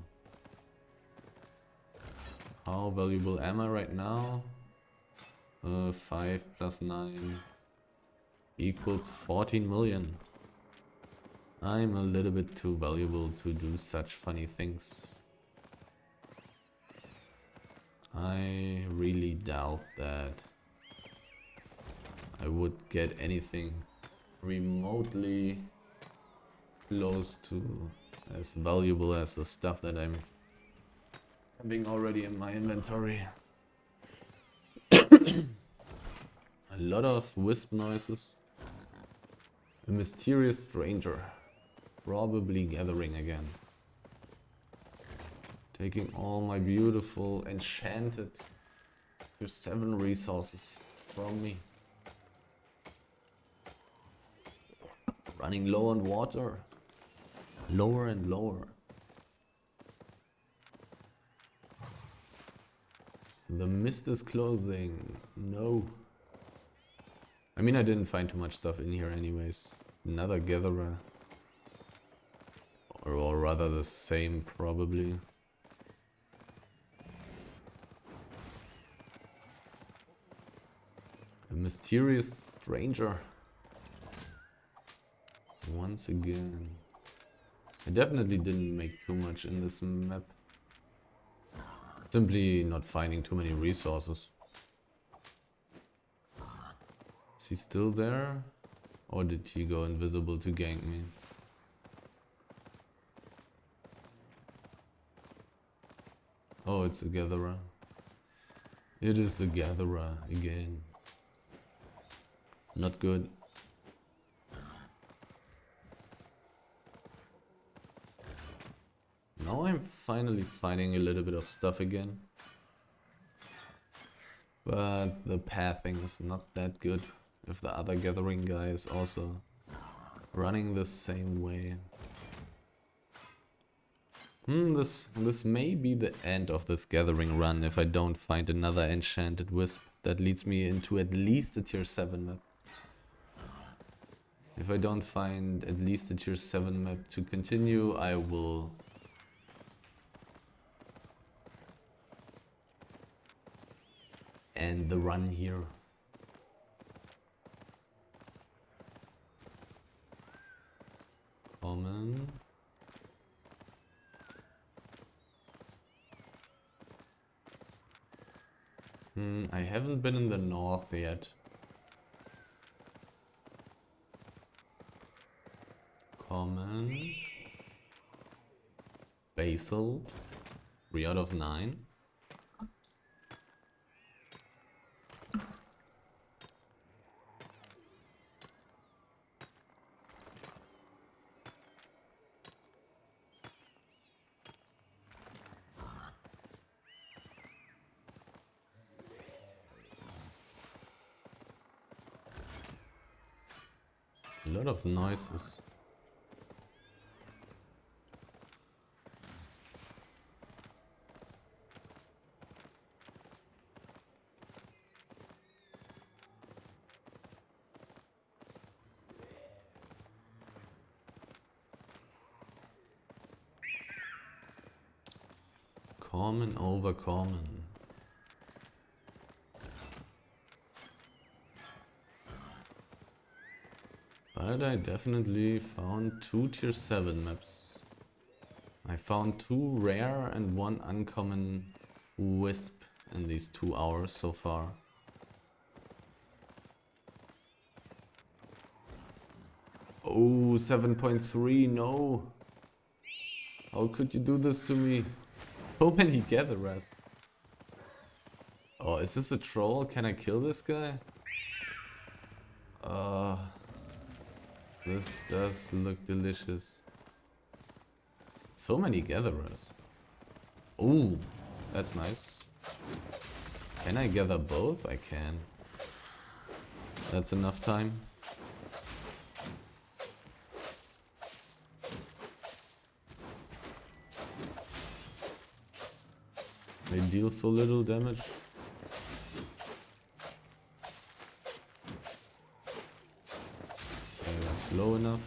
How valuable am I right now? 5 plus 9 equals 14 million. I'm a little bit too valuable to do such funny things. I really doubt that I would get anything remotely close to as valuable as the stuff that I'm having already in my inventory. A lot of wisp noises. A mysterious stranger. Probably gathering again. Taking all my beautiful enchanted tier 7 resources from me. Running low on water. Lower and lower. The mist is closing. No. I mean, I didn't find too much stuff in here anyways. Another gatherer. Or rather the same, probably. A mysterious stranger. Once again. I definitely didn't make too much in this map. Simply not finding too many resources. Is he still there? Or did he go invisible to gank me? Oh, it's a gatherer. It is a gatherer again. Not good. Now I'm finally finding a little bit of stuff again. But the pathing is not that good if the other gathering guy is also running the same way. This may be the end of this gathering run if I don't find another enchanted wisp that leads me into at least a tier 7 map. If I don't find at least a tier 7 map to continue, I will end the run here. Common. I haven't been in the north yet. Common. Basil. 3 out of 9. A lot of noises. Common over common. But I definitely found 2 tier 7 maps. I found 2 rare and 1 uncommon wisp in these 2 hours so far. Oh, 7.3, no! How could you do this to me? So many gatherers. Oh, is this a troll? Can I kill this guy? This does look delicious. So many gatherers. Oh, that's nice. Can I gather both? I can. That's enough time. They deal so little damage. Okay, that's low enough.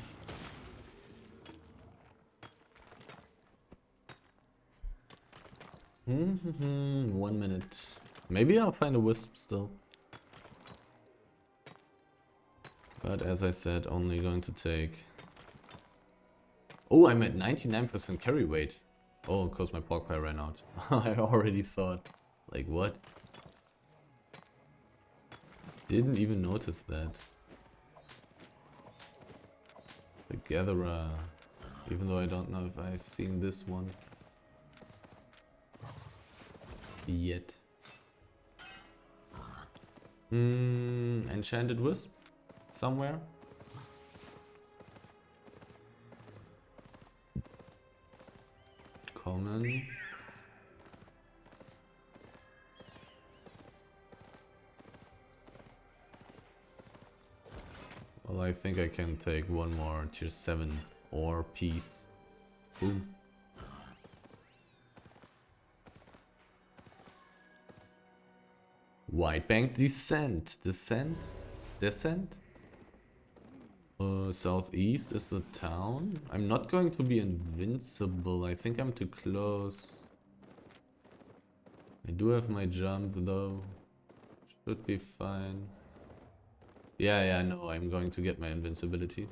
Mm-hmm, 1 minute. Maybe I'll find a wisp still. But as I said, only going to take... Oh, I'm at 99% carry weight. Oh, because my pork pie ran out. I already thought. Like, what? Didn't even notice that. The Gatherer. Even though I don't know if I've seen this one yet. Enchanted Wisp? Somewhere? Common. Well, I think I can take one more tier 7 ore piece. Boom. White Bank Descent. Descent? Descent? Southeast is the town. I'm not going to be invincible. I think I'm too close. I do have my jump though. Should be fine. Yeah, no, I'm going to get my invincibility.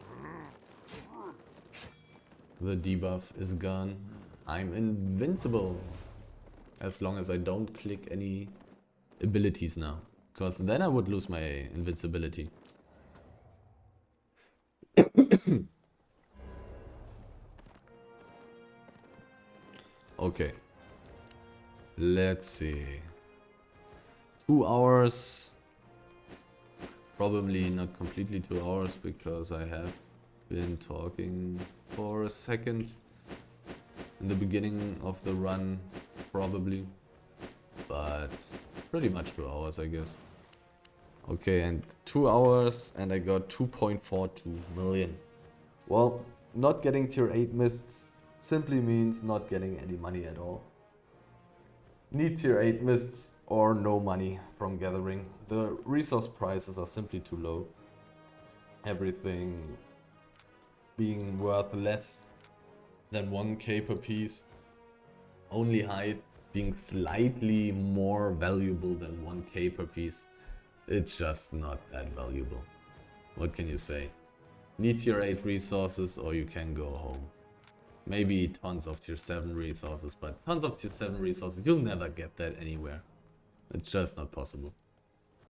The debuff is gone. I'm invincible. As long as I don't click any abilities now. Because then I would lose my invincibility. Okay. Let's see. 2 hours. Probably not completely 2 hours because I have been talking for a second in the beginning of the run, probably. But pretty much 2 hours, I guess. Okay, and 2 hours and I got 2.42 million. Well, not getting tier 8 mists simply means not getting any money at all. Need tier 8 mists or no money from gathering. The resource prices are simply too low. Everything being worth less than 1k per piece. Only hide being slightly more valuable than 1k per piece. It's just not that valuable. What can you say? Need tier 8 resources or you can go home. Maybe tons of tier 7 resources, but tons of tier 7 resources, you'll never get that anywhere. It's just not possible.